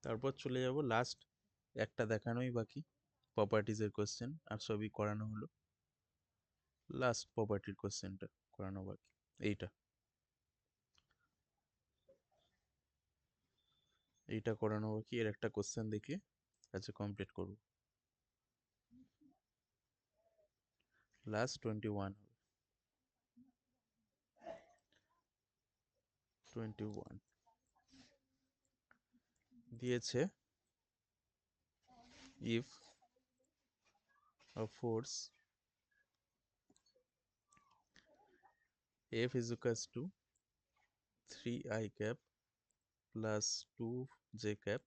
তারপর চলে যাব লাস্ট একটা দেখানোই বাকি, প্রপার্টিজের কোশ্চেন, আর সবই করানো হলো। লাস্ট প্রপার্টির কোশ্চেনটা করানো বাকি এইটা। এইটা করানো বাকি, এর একটা কোশ্চেন দেখলে আচ্ছা কমপ্লিট করব। লাস্ট 21 21 দিয়েছে if a force F is equals to 3 I cap plus 2 j cap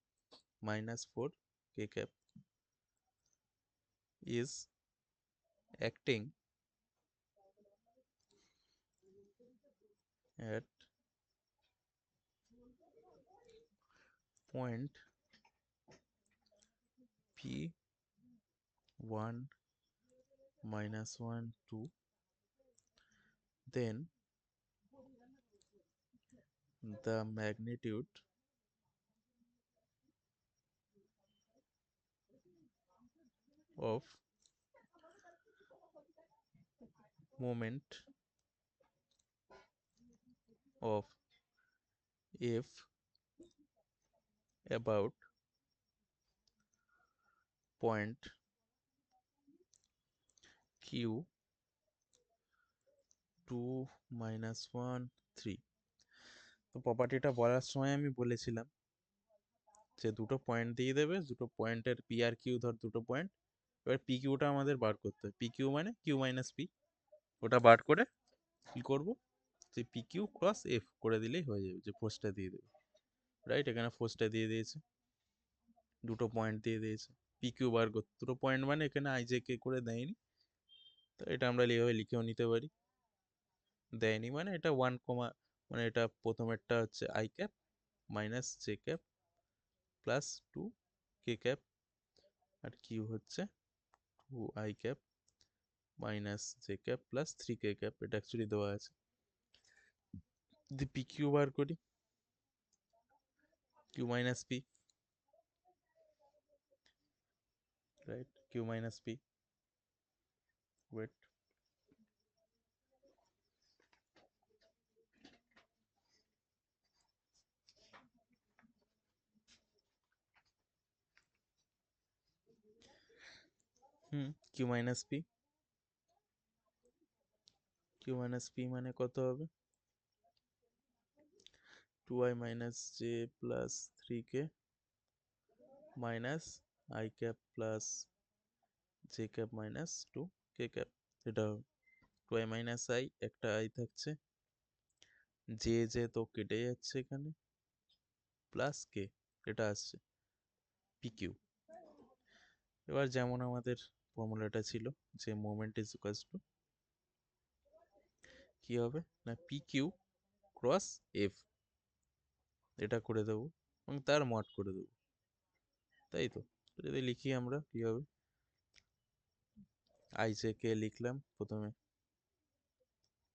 minus 4 k cap is acting at point P1 minus 1 2, then the magnitude of moment of F about point Q 2 minus 1 3। তো প্রপার্টিটা বলার সময় আমি বলেছিলাম যে দুটো point দিয়ে দেবে, দুটো পয়েন্টের পি আর কিউ ধর দুটো পয়েন্ট, এবার পি কিউটা আমাদের বার করতে হবে। পি কিউ মানে কিউ মাইনাস পি, ওটা বার করে কি করব, যে পি কিউ ক্রস এফ করে দিলেই হয়ে যাবে, যে ফোর্সটা দিয়ে দেবে। রাইট, এখানে ফোর্সটা দিয়ে দিয়েছে, দুটো পয়েন্ট দিয়ে দিয়েছে, পি কিউ বার করতে দুটো পয়েন্ট মানে এখানে আই জে কে করে দেয়নি, তো এটা আমরা এইভাবে লিখেও নিতে পারি। দেয়নি মানে এটা 1, মানে এটা প্রথমেরটা হচ্ছে I cap minus J cap plus 2 K cap, আর কিউ হচ্ছে 2 I cap minus J cap plus 3 K cap, এটা অ্যাকচুয়ালি দেওয়া আছে। যদি পি কিউ বার করি, Q minus P, right, Q minus P, wait, Q minus P, Q minus P মানে কত হবে, 2I minus J plus 3K minus I cap plus J cap minus 2K cap, এটা হবে 2I minus I, একটা I থাকছে, J J তো কেটে যাচ্ছে এখানে, প্লাস কে, এটা আসছে পি কিউ। এবার যেমন আমাদের ফর্মুলাটা ছিল যে মোমেন্ট ইজ ইকুয়ালস টু কি হবে না পি কিউ ক্রস এফ, এটা করে দেবো এবং তার মড করে দেবো, তাই তো। যদি লিখি আমরা কি হবে, আই জে কে লিখলাম প্রথমে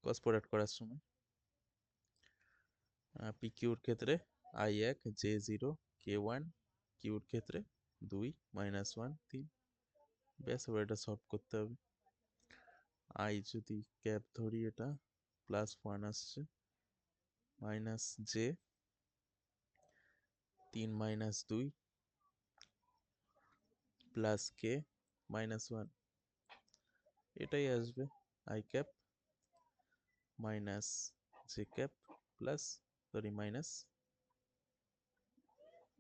ক্রস প্রোডাক্ট করার সময়, পি কিউর ক্ষেত্রে I1 J0 K1, কিউর ক্ষেত্রে 2 মাইনাস 1 3, ব্যাস এবার এটা সলভ করতে হবে। আই যদি ক্যাপ ধরি, এটা প্লাস 1 আসছে, minus J 3 minus 2 plus K minus 1, এটাই আসবে I cap minus J cap plus sorry minus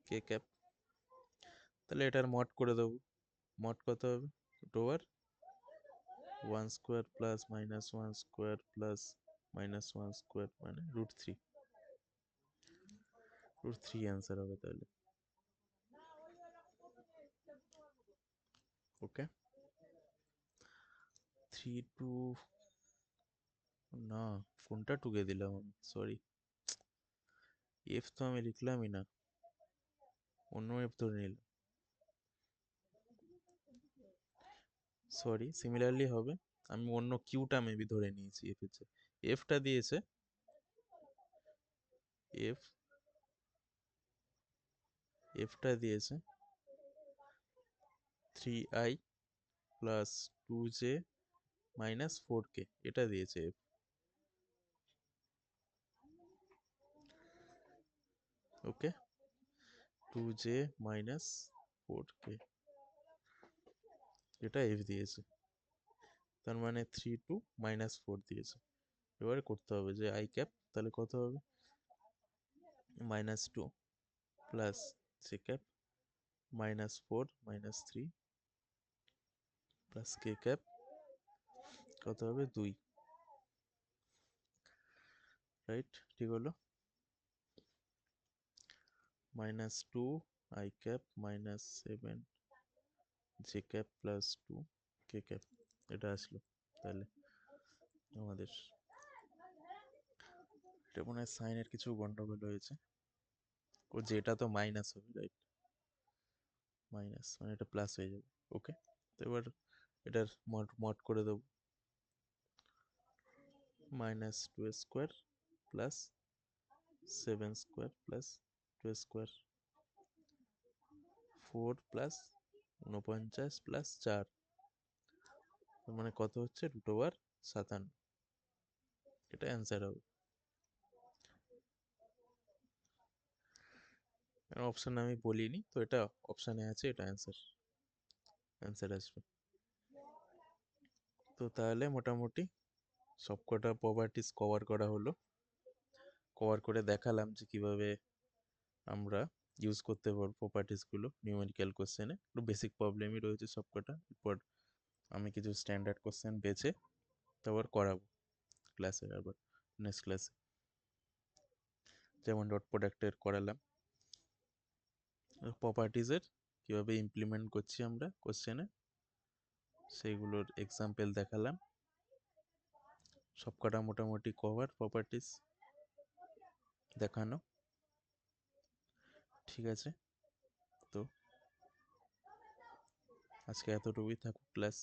K cap. তাহলে এটার মড করে দেবো, মড কত হবে, root over 1 square plus minus 1 square plus minus 1 square মানে √3, √3 অ্যান্সার হবে তাহলে। ওকে, 3 2, না কোনটা টুকে দিলাম আমি, সরি, এফ তো আমি লিখলামই না, অন্য এফ ধরে নিলাম, সরি, সিমিলারলি হবে, আমি অন্য কিউটা মেবি ধরে নিয়েছি এফ এর, এফটা দিয়েছে, এফ এফটা দিয়েছে 3I plus 2J minus 4K, এটা দিয়েছে এফ। ওকে, 2j মাইনাস 4k, এটা f দিয়েছে, তার মানে 3 2 মাইনাস 4 দিয়েছে। এবারে করতে হবে যে আই ক্যাপ, তাহলে কত হবে, -2 plus J cap -4 -3 plus k cap কত হবে 2, রাইট? ঠিক হলো, -2 I cap -7 J cap plus 2 K cap, এটা আসলো। তাহলে আমাদের এটা মনে হয় সাইনের কিছু গন্ডগোল হয়েছে, ও যেটা তো মাইনাস হবে, রাইট? মাইনাস মানে এটা প্লাস হয়ে যাবে, ওকে। তো এবার এটার মড মড করে দেবো, -2 square plus 7 square plus 2 square, 4 plus 49 plus 4, মানে কত হচ্ছে √57, এটা অ্যান্সার হবে। অপশান আমি বলিনি তো, এটা অপশানে আছে, এটা অ্যান্সার আসবে। তো তাহলে মোটামুটি সবকটা প্রপার্টিস কভার করা হলো, কভার করে দেখালাম যে কিভাবে আমরা ইউজ করতে পারবো প্রপার্টিসগুলো নিউমেরিক্যাল কোশ্চেনে। একটু বেসিক প্রবলেমই রয়েছে সবকটা, এরপর আমি কিছু স্ট্যান্ডার্ড কোশ্চেন বেছে তারপর করাবো ক্লাসে, আবার নেক্সট ক্লাসে, যেমন ডট প্রোডাক্টের করালাম, প্রপার্টিসের কীভাবে ইমপ্লিমেন্ট করছি আমরা কোশ্চেনে সেইগুলোর এক্সাম্পল দেখালাম। সবকটা মোটামুটি কভার প্রপার্টিস দেখানো, ঠিক আছে? তো আজকে এতটুকুই থাকুক ক্লাস।